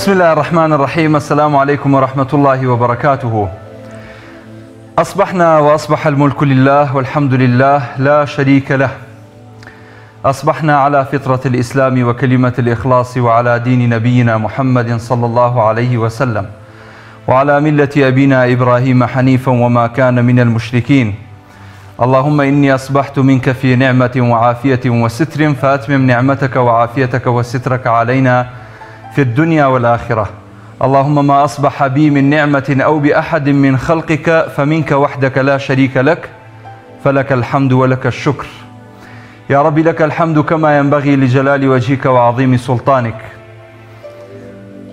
بسم الله الرحمن الرحيم. السلام عليكم ورحمة الله وبركاته. أصبحنا وأصبح الملك لله والحمد لله لا شريك له. أصبحنا على فطرة الإسلام وكلمة الإخلاص وعلى دين نبينا محمد صلى الله عليه وسلم وعلى ملة أبينا إبراهيم حنيفا وما كان من المشركين. اللهم إني أصبحت منك في نعمة وعافية وستر فأتمم نعمتك وعافيتك وسترك علينا في الدنيا والآخرة. اللهم ما أصبح بي من نعمة أو بأحد من خلقك فمنك وحدك لا شريك لك، فلك الحمد ولك الشكر. يا رب لك الحمد كما ينبغي لجلال وجهك وعظيم سلطانك.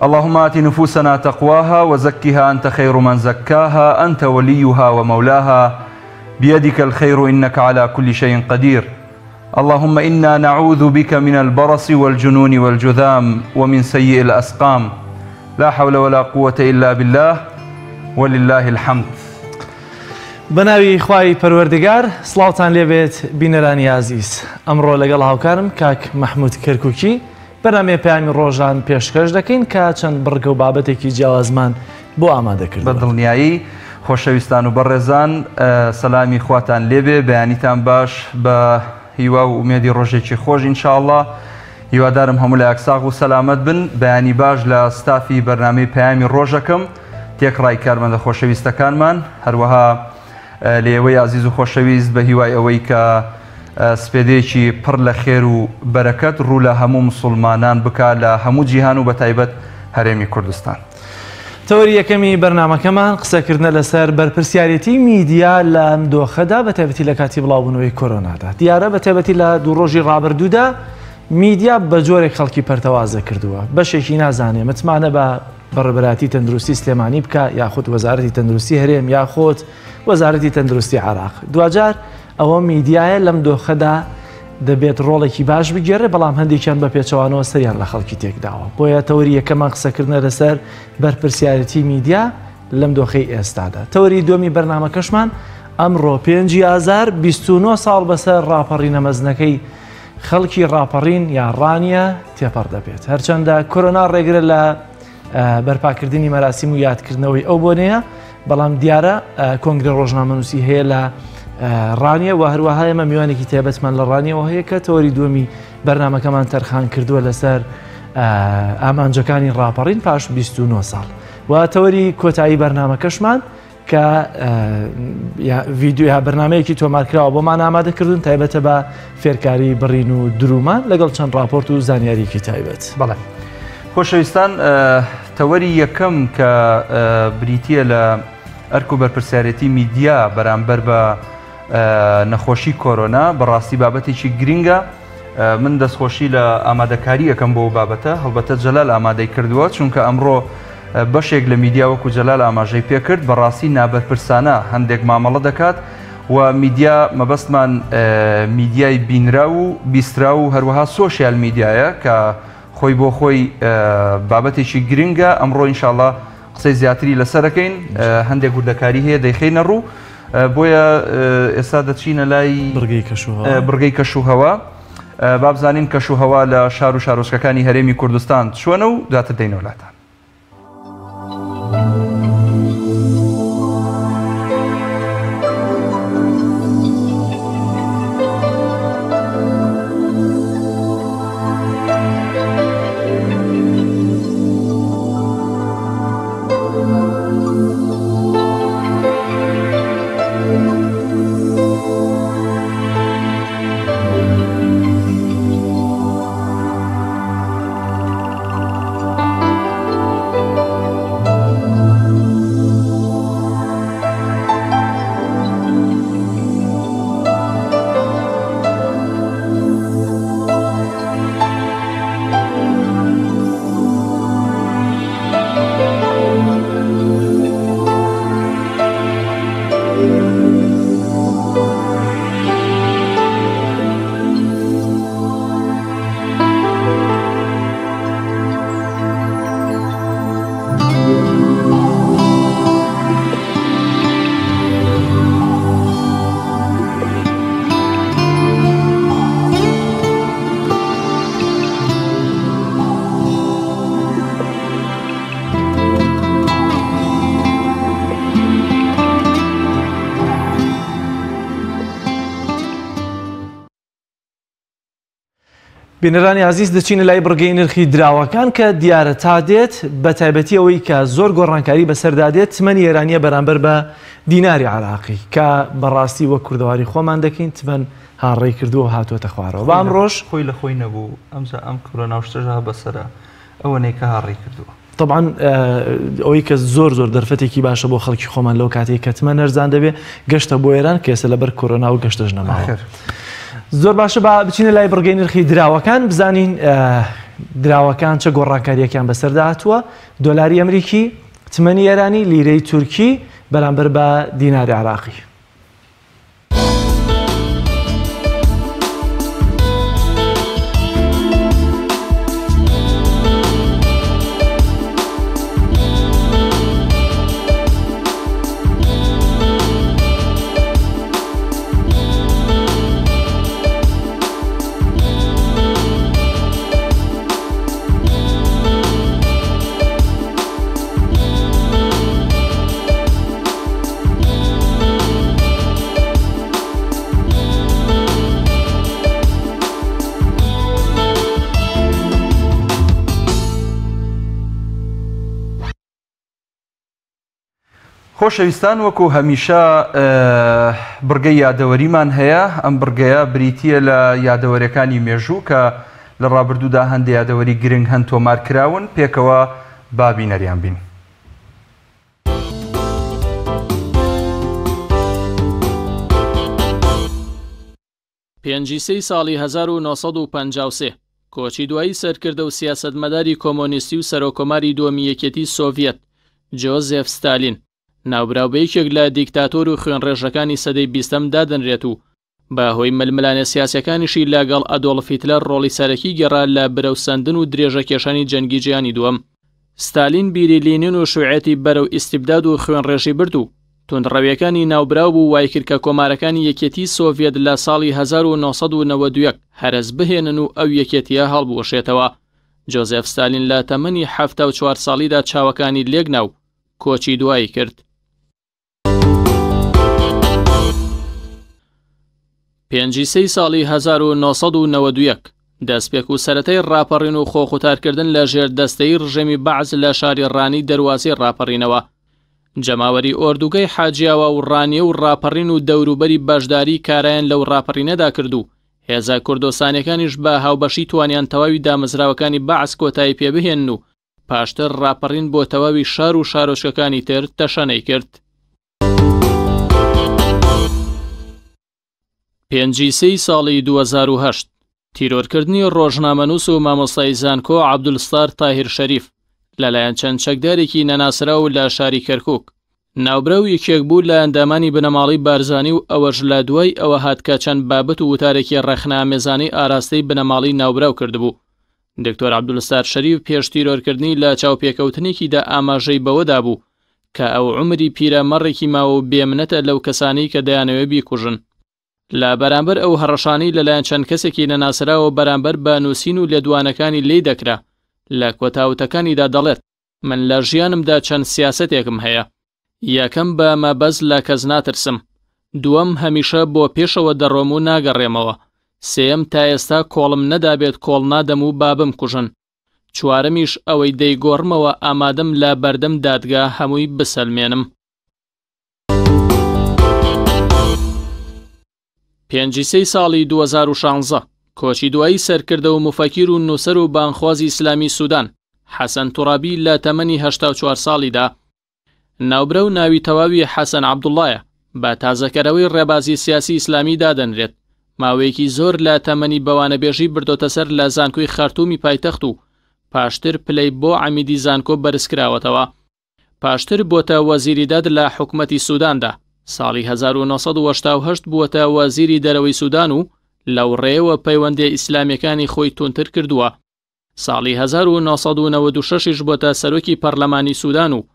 اللهم آت نفوسنا تقواها وزكها أنت خير من زكاها، أنت وليها ومولاها، بيدك الخير إنك على كل شيء قدير. اللهم إنا نعوذ بك من البرص والجنون والجذام ومن سيء الأسقام. لا حول ولا قوة إلا بالله ولله الحمد. بناوی خوای پەروەردگار سڵاوتان لێبێت بینەرانی عزیز. ئەمڕۆ لەگەڵ هاوکارم کاک مححمود کەرکووکی بەنامێ پامی ڕۆژان پێشکەش دەکەین کە چەند بڕگە و بابەتێکی جیاوازمان بۆ ئامادەکرد. بە دڵنیایی خۆشەویستان و بەڕێزان سەلامی خواتان لێبێ، بەیانیتان باش، بە هیوا و ئومێدی ڕۆژێکی خۆش ئینشاءالله. هیوادارم هەموو لایەک ساغ و سەلامەت بن. بەیانی باش لە ستافی بەرنامەی پەیامی ڕۆژەکەم، تێکڕای کارمەندە خۆشەویستەکانمان، هەروەها لێوەی عزیز و خۆشەویست بە هیوای ئەوەی کە سپێدەیەکی پڕ لە خێر و بەرەکەت ڕوو لە هەموو مسلمانان بکات لە هەموو جیهان و بەتایبەت هەرێمی کوردستان. تەوەری یەکەمی بەرنامەکەمان قسەکردنە لەسەر بەرپرسیارەتی میدیا لە ئەم دۆخەدا بەتایبەتی لە کاتی بڵاوبوونەوەی کۆرۆنادا. دیارە بەتایبەتی لە دوو ڕۆژی ڕابردوودا میدیا بە جۆرێک خەڵکی پەرتەوازە کردووە. بەشێکی نازانێ متمانە بە بەڕێبەراتی تەندروستی سلێمانی بکە، یاخود وەزارەتی تەندروستی هەرێم، یاخۆت وەزارەتی تەندروستی عێراق. دوجار ئەوە میدیایە لەم دۆخەدا دەبێت ڕۆڵێکی باش بگێڕێ، بەڵام هەندێکیان بە پێچەوانەوە سەریان لە خەڵکی تێکداوە. بۆیە تەوەری یەکەمان قسەکردنە لەسەر بەرپرسیارەتی میدیا لەم دۆخەی ئێستادا. تەوەری دومی بەرنامەکەشمان ئەمڕۆ 5 ئازار 29 ساڵ بەسەر ڕاپەڕینە مەزنەکەی خەڵکی ڕاپەڕین یان ڕانیە تێپەڕ دەبێت. هەرچەندە کۆرۆنا ڕێگرە لە بەرپاکردنی مەراسیم و یادکردنەوەی ئەو بۆنەیە، بەڵام دیارە کۆنگرە ڕۆژنامەنووسی هەیە لە ڕانیە و هەروەها ئێمە میوانێکی تایبەتمان لە ڕانیەوە هەیە کە تەوەری دومی بەرنامەکەمان تەرخان کردووە لەسەر ئامانجەکانی ڕاپەڕین پاش 29 ساڵ. و تەوەری کۆتایی بەرنامەکەشمان کە ڤیددیو بەرنمەیەکی تۆمارکراوە بۆمان ئامادەکردون تایبەتە بە فێرکاری بڕین و درومان لەگەڵ چەند راپۆرت و زانیاریکی تایبەت. بەڵێ خۆشەویستان، تەوەری یەکەم کە بریتیە لە ئەرک و بەرپرسیارەتی میدیا بەرامبەر بە نەخۆشی کۆرۆنا بەڕاستی بابەتێکی گرینگە. من دەستخۆشی لە ئامادەکاری یەکەم بۆ بابەتە، هەڵبەتە جەلال ئامادەی کردووە، چونکە ئەمڕۆ بەشێک لە میدیا وەکو جەلال ئاماژەی پێکرد بەڕاستی نابەرپرسانە هەندێک مامەڵە دەکات و میدیا مەبەستمان میدیای بینرا و بیسترا و هەروەها سۆشیال میدیایە کە خۆی بۆ خۆی بابەتێکی گرینگە. ئەمڕۆ ئینشاءڵڵا قسەی زیاتری لەسەرەکەین، هەندێک وردەکاری هەیە دەیخینە ڕوو. بۆیە ئێستا دەچینە لای بڕگەی کەشوهەوا، بابزانین کەشوهەوا لە شار و شارۆچکەکانی هەرێمی کوردستان چۆنە و دواتر دەینە وڵاتان. بینەرانی عزیز دەچینە لای بڕگەی نرخی دراوەکان کە دیارە تا دێت بە تایبەتی ئەوەی کە زۆر گۆڕانکاری بەسەردادێت تمەنی ئێرانیە بەرامبەر بە دیناری عراقی کە بەڕاستی وەک کوردەواری خۆمان دەکەین تمەن هاڕێی کردووە هاتوۆتە خوارەوە بە ئەمڕۆژ خۆی لە خۆی نەبوو ئەم کڕە ناوشتەژە بەسەرە ئەوەنەی کە هاڕێی کردووە. طبعاً ئەوەی کە زۆر دەرفەتێکی باشە بۆ خەڵکی خۆمان لەو کاتێک کە تمە نەرزان دەبێ گەشتە بۆ ئێران کێسە لەبەر کۆرۆنا و گەشتەش نەماوە. زۆر باشە با بچینە لای بڕگەی نرخی دراوەکان بزانین دراوەکان چه گۆڕانکاریەکان بەسەردا هاتووە. دۆلاری ئەمریکی، تمەنی ئێرانی، لیرەی تورکی بەرامبەر بە دیناری عراقی. خۆشەویستان وەکو هەمیشە بڕگەی یادەوەریمان هەیە. ئەم بڕگەیە بریتیە لە یادەوەریەکانی مێژوو کە لە ڕابردوودا هەندێک یادەوەری گرنگ هەن تۆمارکراون پێکەوە بابینەریان بین. پێنجی سەی ساڵی 1953 کۆچی دوایی سەرکردە و سیاسەتمەداری کۆمۆنیستی و سەرۆکۆماری دووەمی یەکێتی سۆڤیەت جۆزێف ستالین ناوبراوبەیەکێک لە دیکتاتۆر و خوێنڕێژەکانی سەدەی 20م دادەنرێت و بەهۆی ململانە سیاسەکانیشی لەگەڵ ئەدۆڵف هیتلەر ڕۆڵی سەرەکی گەڕا لە برەوسەندن و درێژە کێشانی جەنگی جیهانی دووەم. ستالین بیری لینین و شوعەتی بەرەو ئیستیبداد و خوێنڕێژی برد و توندڕەویەکانی ناوبراو بوو وای کرد کە کۆمارەکانی یەکێتی سۆڤیەت لە ساڵی 1991 هەرس بهێنن و ئەو یەکێتیە هەڵبوەشێتەوە. جۆزێف ستالین لە تەمەنی 74 ساڵیدا چاوەکانی لێگنا و کۆچی دوایی کرد. پێنجی سەی ساڵی 1991 دەستپێک و سەرەتای ڕاپەڕین و خۆخوتارکردن لە ژێر دەستەی ڕژێمی بەعز لە شاری ڕانی دەواازەی ڕاپەڕینەوە. جەماوەری ئۆردوگەی حاجیاوە و ڕانیە و ڕاپەڕین و دەوروبەری بەشداری کارایان لەو ڕاپەڕینەدا کرد و هێزە کوردستانیەکانیش بە هاوبەشی توانیان تەواوی دامەزراوەکانی بەعز کۆتایی پێبهێن و پاشتر ڕاپەڕین بۆ تەواوی شار و شارۆچکەکانی تر تەشەنەی کرد. پێنجی سەی ساڵی 2008 تیرۆرکردنی ڕۆژنامەنووس و مامۆستای زانکۆ عەبدولستار تاهیر شەریف لەلایەن چەند چەکدارێکی نەناسرا و لە شاری کەرکووک ناوبرەو یەکێک بوو لە ئەندامانی بنەماڵی بارزانی و ئەوەش لە دوای ئەوە هات کە چەند بابەت و وتارێکی ڕەخنامێزانی ئاراستەی بنەماڵی ناوبراو کردبوو. دکتۆر عەبدولستار شەریف پێش تیرۆرکردنی لە چاوپێکەوتنێکیدا ئاماژەی بەوەدا بوو کە ئەو عومری پیرەمەڕێکی ماوە و بێمنەتە لەو کەسانی کە دەیانەوێ بیکوژن. لە بەرامبەر ئەو هەڕەشانی لەلایەن چەند کەسێکی نەناسراوە بەرامبەر بە نووسین و لێدوانەکانی لێی دەکرا لە کۆتاوتەکانیدا دەڵێت من لە ژیانمدا چەند سیاسەتێکم هەیە. یەکەم بە مەبەز لە کەس ناترسم، دووەم هەمیشە بۆ پێشەوە دەڕۆم و ناگەڕێمەوە، سێم تا ئێستا کۆڵم نەدابێت کۆڵ نادەم و بابم کوژن، چوارەمیش ئەوەی دەیگۆڕمەوە ئامادەم لە بەردەم دادگا هەمووی بسەلمێنم. پێنجی سەی ساڵی 2016 کۆچی دوایی سەرکردە و مفەکیر و نووسەر و بانخوازی ئیسلامی سوودان حەسەن توڕابی لە تەمەنی 84 ساڵیدا ناوبرە و ناوی تەواوی حەسەن عەبدوڵڵایە بە تازەکەرەوەی ڕێبازی سیاسی ئیسلامی دادەنرێت. ماوەیەکی زۆر لە تەمەنی بەوانەبێژی بردۆتە سەر لە زانکۆی خارتومی پایتەخت و پاشتر پلەی بۆ عەمیدی زانکۆ بەرزکراوەتەوە. پاشتر بۆتە وەزیری داد لە حکومەتی سووداندا. ساڵی 1970 بووەتە وەزیری دەرەوەی سوودان و لەو ڕێەوە پەیوەندی ئیسلامیەکانی خۆی تونتر کردووە. ساڵی 1996 بووەتە سەرۆکی پەرلەمانی سوودان و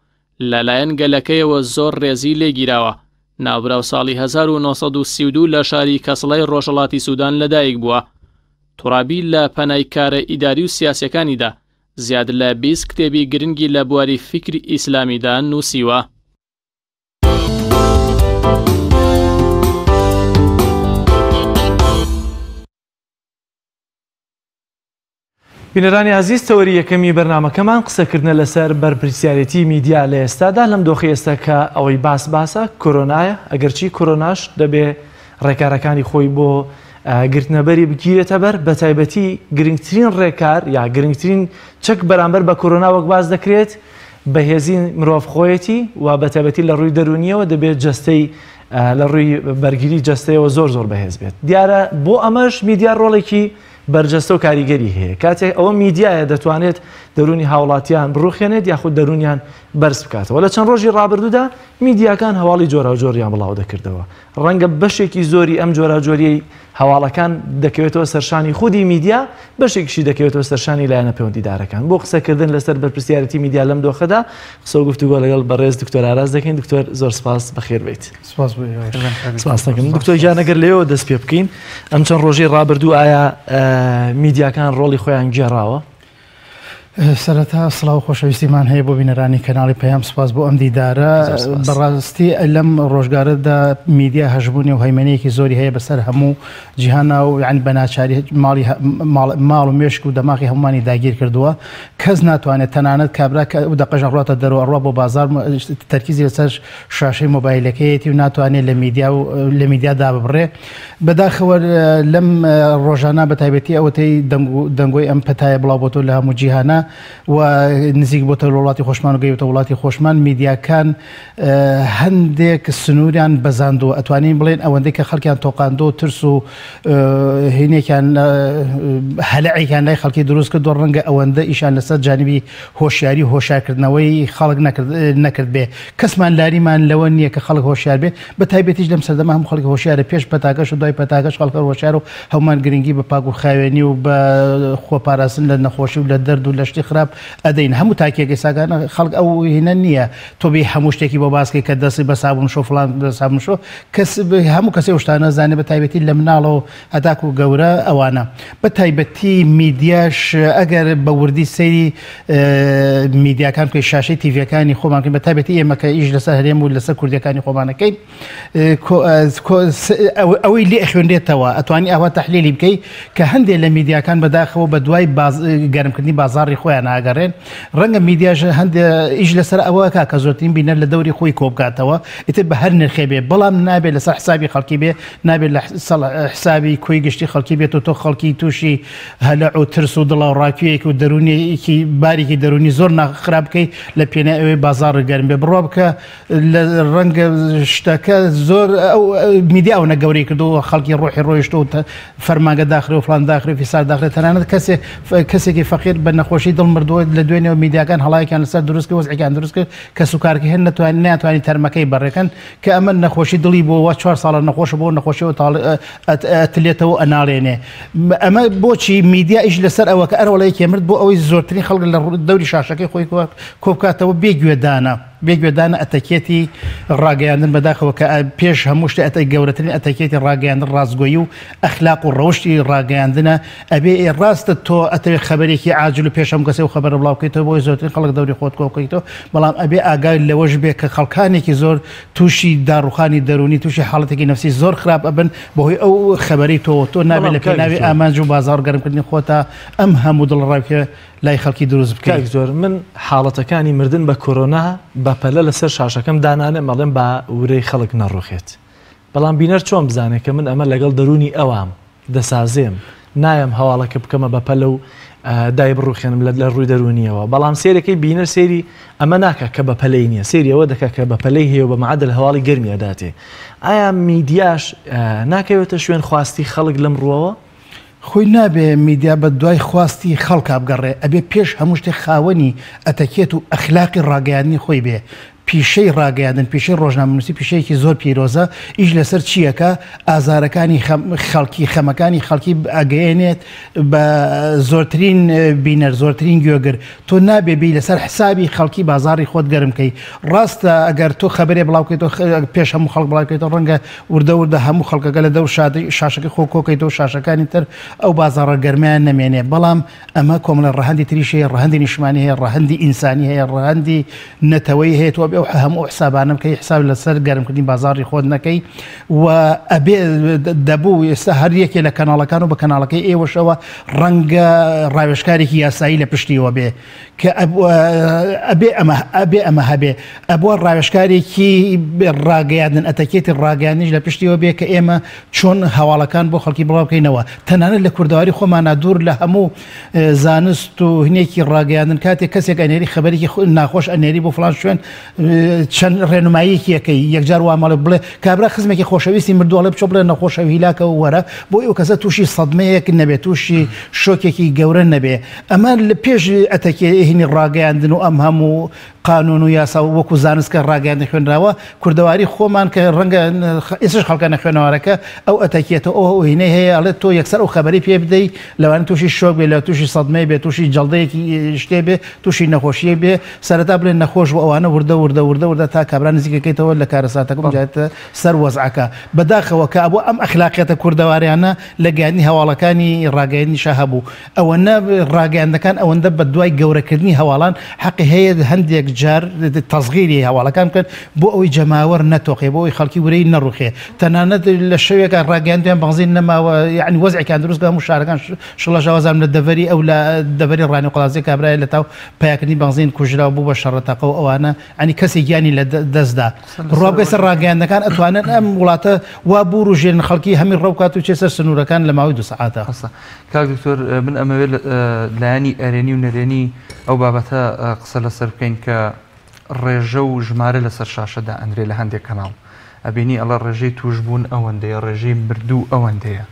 لەلایەن گەلەکەیەوە زۆر ڕێزی لێگیراوە. ناوبراو ساڵی 1932 لە شاری کەسڵای ڕۆژهەڵاتی سوودان لەدایک بووە. توڕابی لە پەنای کارە ئیداری و سیاسەکانیدا زیاد لە 20 کتێبی گرنگی لە بواری فیکری ئیسلامیدا نووسیوە. بینەرانی عزیز تەوەری یەکەمی بەرنامەکەمان قسەکردنە لەسەر بەرپرسیارەتی میدیا لە ئێستادا لەم دۆخی ئێستا کە ئەوەی باسە کۆرۆنایە ئەگەرچی کۆرۆناش دەبێ ڕێکارەکانی خۆی بۆ گرتنەبەری بگیرێتە بەر بە تایبەتی گرنگترین ڕێکار یا گرنگترین چەک بەرامبەر بە کۆرۆنا وەک باز دەکرێت بەهێزی مرۆڤخۆیەتی و بە تایبەتی لە ڕووی دەرونیەوە دەبێت جەستەی لە ڕووی بەرگری جەستەیەوە زۆر بەهێز بێت دیارە بۆ ئەمەش میدیا ڕۆڵێکی بەرجەستە و کاریگەری هەیە کاتێک ئەوە میدیایە دەتوانێت دەرونی هاوڵاتیان بڕوخێنێت یاخود دەرونیان بەرز بکاتەوە لە چەند ڕۆژی ڕابردوودا میدیاکان هەواڵی جۆرا و جۆریان بڵاو دەکردەوە ڕەنگە بەشێکی زۆری ئەم جۆرا جۆریەی هەواڵەکان دەکەوێتەوە سەرشانی خودی میدیا بەشێکیشی دەکەوێتەوە سەرشانی لایەنە پەیوەندیدارەکان بۆ قسەکردن لەسەر بەرپرسیارەتی میدیا لەم دۆخەدا قسە و گفتوگۆ لەگەڵ بەڕێز دکتۆر ئاراز دەکەین دکتۆر زۆر سپاس بەخێر بیت سپاس دەکەم دکتۆر جا نەگەر لێەوە دەست پێ بکەین ئەم چەند ڕۆژی ڕابردوو ئایا میدیاکان ڕۆڵی خۆیان گێڕاوە سەرەتا سڵاو خۆشەویستیمان هەیە بۆ بینەرانی کەناڵی پەیام سپاس بۆ ئەم دیدارە بەڕاستی لەم ڕۆژگارەدا میدیا هەژبوونی و هەیمەنەیەکی زۆری هەیە بەسەر هەموو جیهانا و یعنی بەناچاری ماڵ و مێشک و دەماغی هەمومانی داگیر کردووە کەس ناتوانێت تەنانەت کابرا و دەقەژە ڕاتە دەرەوە ڕوا بۆ بازار تەرکیزی لەسەر شاشەی مۆبایلەکەیەتی و ناتوانێت لە میدیادا ببڕێ بەداخەوە لەم ڕۆژانە بە تایبەتی ئەوەی دەنگۆی ئەم پەتایە بڵاو بۆتۆ لە هەموو جیهانە و نزیک بۆتە وڵاتی خۆشمان و گەیوتە وڵاتی خۆشمان میدیاکان هەندێک سنووریان بەزاندووە ئەتوانین بڵێن ئەوەندەی کە خەڵکیان تۆقاندۆ و ترس و هینێکیان هەلەعێکیان لای خەڵکی دروست کردو ڕەنگە ئەوەندە ئیشان لەسەر جانبی هۆشیاری و هۆشارکردنەوەی خەڵک نەکرد بێ کەسمان لاریمان لەوە نییە کە خەڵک هۆشیار بێ بە تایبەتیش لەم سەردەما هەموو خەڵک هۆشیارە پێش پەتاکەش و دوای پەتاکەش خەڵکە هۆشیار و هەمومان گرنگی بە پاک و خاوێنی و بە خۆپاراستن لە نەخۆشی و لە دەرد و لە خراپ ئەدەین هەموو تاکێکی ساگانە خەڵک ئەو هینە نییە تۆ بێ هەموو شتێکی بۆ باسکەی کە دەستی بە سابون شۆ فڵان سابون شۆ هەموو کەسێ شتانە زانێ بە تایبەتی لە مناڵەوە هەتاک و گەورە ئەوانە بە تایبەتی میدیاش ئەگەر بە وردی سەیری میدیاکان بکەی شاشەی تیڤەکانی خۆمانکەین بە تایبەتی ئێمە کە ئیش لەسەر هەرێم و لەسەر کوردیەکانی خۆمانەکەین ئەوەی لێ خوێندێتەوە ئەتوانی ئەوە تەحلیلی بکەی کە هەندێک لە میدیاکان بەداخەوە بە دوای گەرمکردنی بازاڕی خۆیان ناگەڕێن ڕەنگە میدیاژ هەندێک ئیش لەسەر ئەوە کە زۆرترین بینەر لە دەوری خۆی کۆبکاتەوە ئیتر بە هەر نرخێ بێ بەڵام نابێت لەسەر حسابی خەڵکی بێ نابێت لە حسابی کۆی گشتی خەڵکی بێت و تۆ خەڵکی تووشی هەلە و ترس و دڵە و ڕاکوێک و دەرونیکی باریکی دەرونی زۆر ناخراب بکەی لە پێنای ئەوەی بازار گەرم بێ بڕۆ بکە لە ڕەنگە شتەکە زۆر میدیا ئەو نەگەورەی کردو خەڵکی ڕۆحی ڕۆیشت و فەرمانگە داخرێ و فلان داخرێ فیسار داخرێت تەنانەت کەسێکی فەقیر بە نەخۆشی دڵ مردووە لە دوێنێەوە میدیاکان هەڵایەکیان لەسەر دروست کرد وەزعیان دروست کرد کە سوکارکی هەن ناتوانانی تەرمەکەی بەڕێکەن کە ئەمە نەخۆشی دڵی بۆ 4 ساڵە نەخۆش بۆ نەخۆشیەوە ئەتلێتەوە ئەناڵێنێ ئەمە بۆچی میدیا ئیش لەسەر ئەوە کە ئەرۆڵەیەکی مرد بۆ ئەوەی زۆرترین خەڵک لە دەوری شاشەکەی خۆی کۆبکاتەوە بێگوێدانە ئەتەکێتی ڕاگەیاندن بەداخەوە کە پێش هەموو شتێ ئەتە گەورەترین ئەتەکێتی ڕاگەیاندن ڕازگۆیی و ئەخلاق و ڕەوشی ڕاگەیاندنە ئەبێ ڕاستە تۆ ئەتەوێت خەبەرێکی عاجل و پێش هەم کەسێ و خەبەر بڵاوکەیتەوە بۆی زۆرترین خەڵک دەوری خۆت کۆبکەیتەوە بەڵام ئەبێ ئاگای لەوەش بێ کە خەڵکانێکی زۆر تووشی داڕوخانی دەرونی تووشی حاڵەتێکی نەفسی زۆر خراپ ئەبن بەهۆی ئەو خەبەری تۆ نابێت لە پێناوی ئامانج و بازار گەرمکردنی خۆتە ئەم هەموو دڵڕاوکە لای خەڵکی دروست بکەیت زۆر من حاڵەتەکانی مردن بە کۆرۆنا بەپەلە لەسەر شاشەکەم دانانێ مەڵێن بە ورەی خەڵک نەڕوخێت بەڵام بینەر چۆن بزانێت کە من ئەمە لەگەڵ دەرونی ئەوام دەسازێم نایم هەواڵەکە بکەمە بەپەلە و دای بڕوخێنم لە ڕووی دەرونیەوە بەڵام سێرەکەی بینەر سێری ئەمە ناکە کە بەپەلەی نییە سێری ئەوە دەکە کە بەپەلەی هەیە و بە معادل هەواڵی گەرمی ئەداتێ ئایا میدیاش ناکەوێتە شوێن خواستی خەڵک لەم ڕووەوە خۆی نابێ میدیا بە دوای خواستی خەڵک بگەڕێ ئەبێ پێش هەموو شتێک خاوەنی ئەتەکێت و ئەخلاقی ڕاگەیاندنی خۆی بێ پیشەی ڕاگەیاندن پیشەی ڕۆژنامەنووسی پیشەیەکی زۆر پیرۆزە ئیش لەسەر چیەکە ئازارەکانی خەڵکی خەمەکانی خەڵکی ئەگەیەنێت بە زۆرترین بینەر زۆرترین گوێگر تۆ نابێبی لەسەر حسابی خەڵکی بازاری خۆت گەرمکەی ڕاستە ئەگەر تۆ خەبەرێ بڵاوکەیتەوە پێش هەموو خەڵک بڵاوکەیتەوە ڕەنگە وردە هەموو خەڵکەکە لە دەور شاشەکەی خۆ کۆکەیتەوە شاشەکانی تر ئەو بازاڕە گەرمیان نەمێنێ بەڵام ئەمە کۆمەڵە ڕەهەندی تریش هەیە ڕەهەندی نیشتمانی هەیە ڕەهەندی ئینسانی هەیە ڕەهەندی نەتەوەی هەیە بێ و هەموو حسابانم کەی حساب لەسەر گەرمکردنی بازاری خۆت نەکەی و ئەبێ دەبوو ئێستا هەر یەکێ لە کەناڵەکان و بە کەناڵەکەی ئێوەشەوە ڕەنگە ڕاوێژکارێکی یاسایی لە پشتیەوە بێ کە ئەبێ ئەمە هەبێ ئەبووە ڕاوێژکارێکی ڕاگەیاندن ئەتەکێتی ڕاگەیاندنیش لە پشتیەوە بێ کە ئێمە چۆن هەواڵەکان بۆ خەڵکی بڵاو بکەینەوە تەنانەت لە کوردەواری خۆمانە دوور لە هەموو زانست و هینێکی ڕاگەیاندن کاتێک کەسێک ئەنێری خەبەرێکی ناخۆش ئەنێری بۆ فڵان شوێن چەند ڕێنماییەکی یەکەی یەکجار وامەڵێ بڵێ کابرا خزمێکی خۆشەویستی مردووەڵێ بچۆ بڵێ نەخۆشە هیلاکە و وەرە بۆ ئەو کەسە تووشی سەدمەیەک نەبێت تووشی شۆکێکی گەورە نەبێ ئەمە لە پێش ئەتەکێ هینی ڕاگەیاندن و ئەم هەموو قانون و یاسا وەکو زانست کە ڕاگەیاندن خوێنراوە کوردەواری خۆمان کە ڕەنگە ئێسش خەڵکە نەخوێنەوەرەکە ئەو ئەتەکێتە ئەو هینەی هەیە ئەڵێت تۆ یەکسەر ئەو خەبەری پێ بدەی لەوانە تووشی شۆک بێ لە تووشی سەدمەی بێ تووشی جەڵدەیەکی شتێ بێ تووشی نەخۆشیە بێ سەرەتا بڵێن نەخۆش بۆ ئەوانە وردە تا کابرا نزیکەکەیتەوە لە کارەساتەکەم جاتە سەر وەزعەکە بەداخەوە کە بۆ ئەم ئەخلاقیەتە کوردەواریانە لە گەیاندنی هەواڵەکانی ڕاگەیاندنیشە هەبوو ئەوەنە ڕاگەیاندنەکان ئەوەندە بە دوای گەورەکردنی هەواڵان حەقی هەیە هەندێک جار تەزغیری هەواڵەکان بکەن بۆ ئەوەی جەماوەر نەتۆقێ بۆ ئەوی خەڵکی ورەی نەڕوخێ تەنانەت لە شەوێکە ڕاگەیاندیان بەنزین نەماوە یعنی وەزعێکیان دروست هەموو شارەکان شڵە ژاوازام لە دەڤەری ئەو لە دەڤەری ڕانی قەڵازی کابرای لە تاو پیاکردنی بەنزین کوژرا بوو بە شەڕەتەقە و ئەوانە ئەنی کەسی گیانی لە دەستدا ڕابگەی سەر ڕاگەیاندنەکان ئەتوانن ئەم وڵاتە وا بوو ڕژێن خەڵکی هەمی ڕەوکات و چێسەر سنوورەکان لە ماوەی 2 سەعاتە کاک دکتۆر من ئەمەوێت لایانی ئەرێنی و نەرێنی ئەو بابەتە قسە لەسەر بکەین کە ڕێژە و ژمارە لەسەر شاشەدا ئەندرێ لە هەندێک کەناڵ ئەبینی ئەڵە ڕێژەی توشبوون ئەوەندەیە ڕێژەی مردوو ئەوەندەیە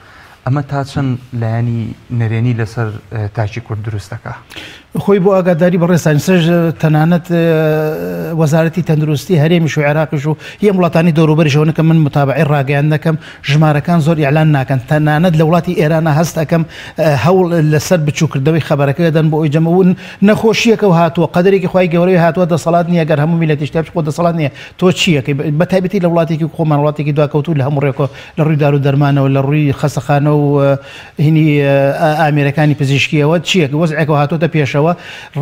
ئەمە تا چەند لایانی نەرێنی لەسەر تاچی کورد دروستەکە خۆی بۆ ئاگاداری بەڕێستانی سەر تەنانەت وەزارەتی تەندروستی هەرێمیش و عێراقیش و یەم وڵاتانی دەوروبەریشەوە کە من متابعی ڕاگەیان دەکەم ژمارەکان زۆر ئیعلان ناکەن تەنانەت لە وڵاتی ئێرانە هەست ئەەکەم هەوڵ لەسەر بچووکردەوەی خەبەرەکە دەدەن بۆ ئەوی جەمەون نەخۆشیەکە و هاتووە قەدەرێکی خی گەورەی هاتووە دەسەڵات نییە گەر هەموو میلەتی شتێ خۆ دەسەڵات نییە تۆ چیەکەی بە تایبەتی لە وڵاتێکی خۆمان وڵاتێکی دواکەوتوو لە هەموو ڕێکۆ لە ڕووی دار و دەرمانەوە لە ڕووی خەسەخانە و هینی ئامێرەکانی پزیشکیەوە چیەکە وەزعێکەوە هاتوۆتە پێشەوە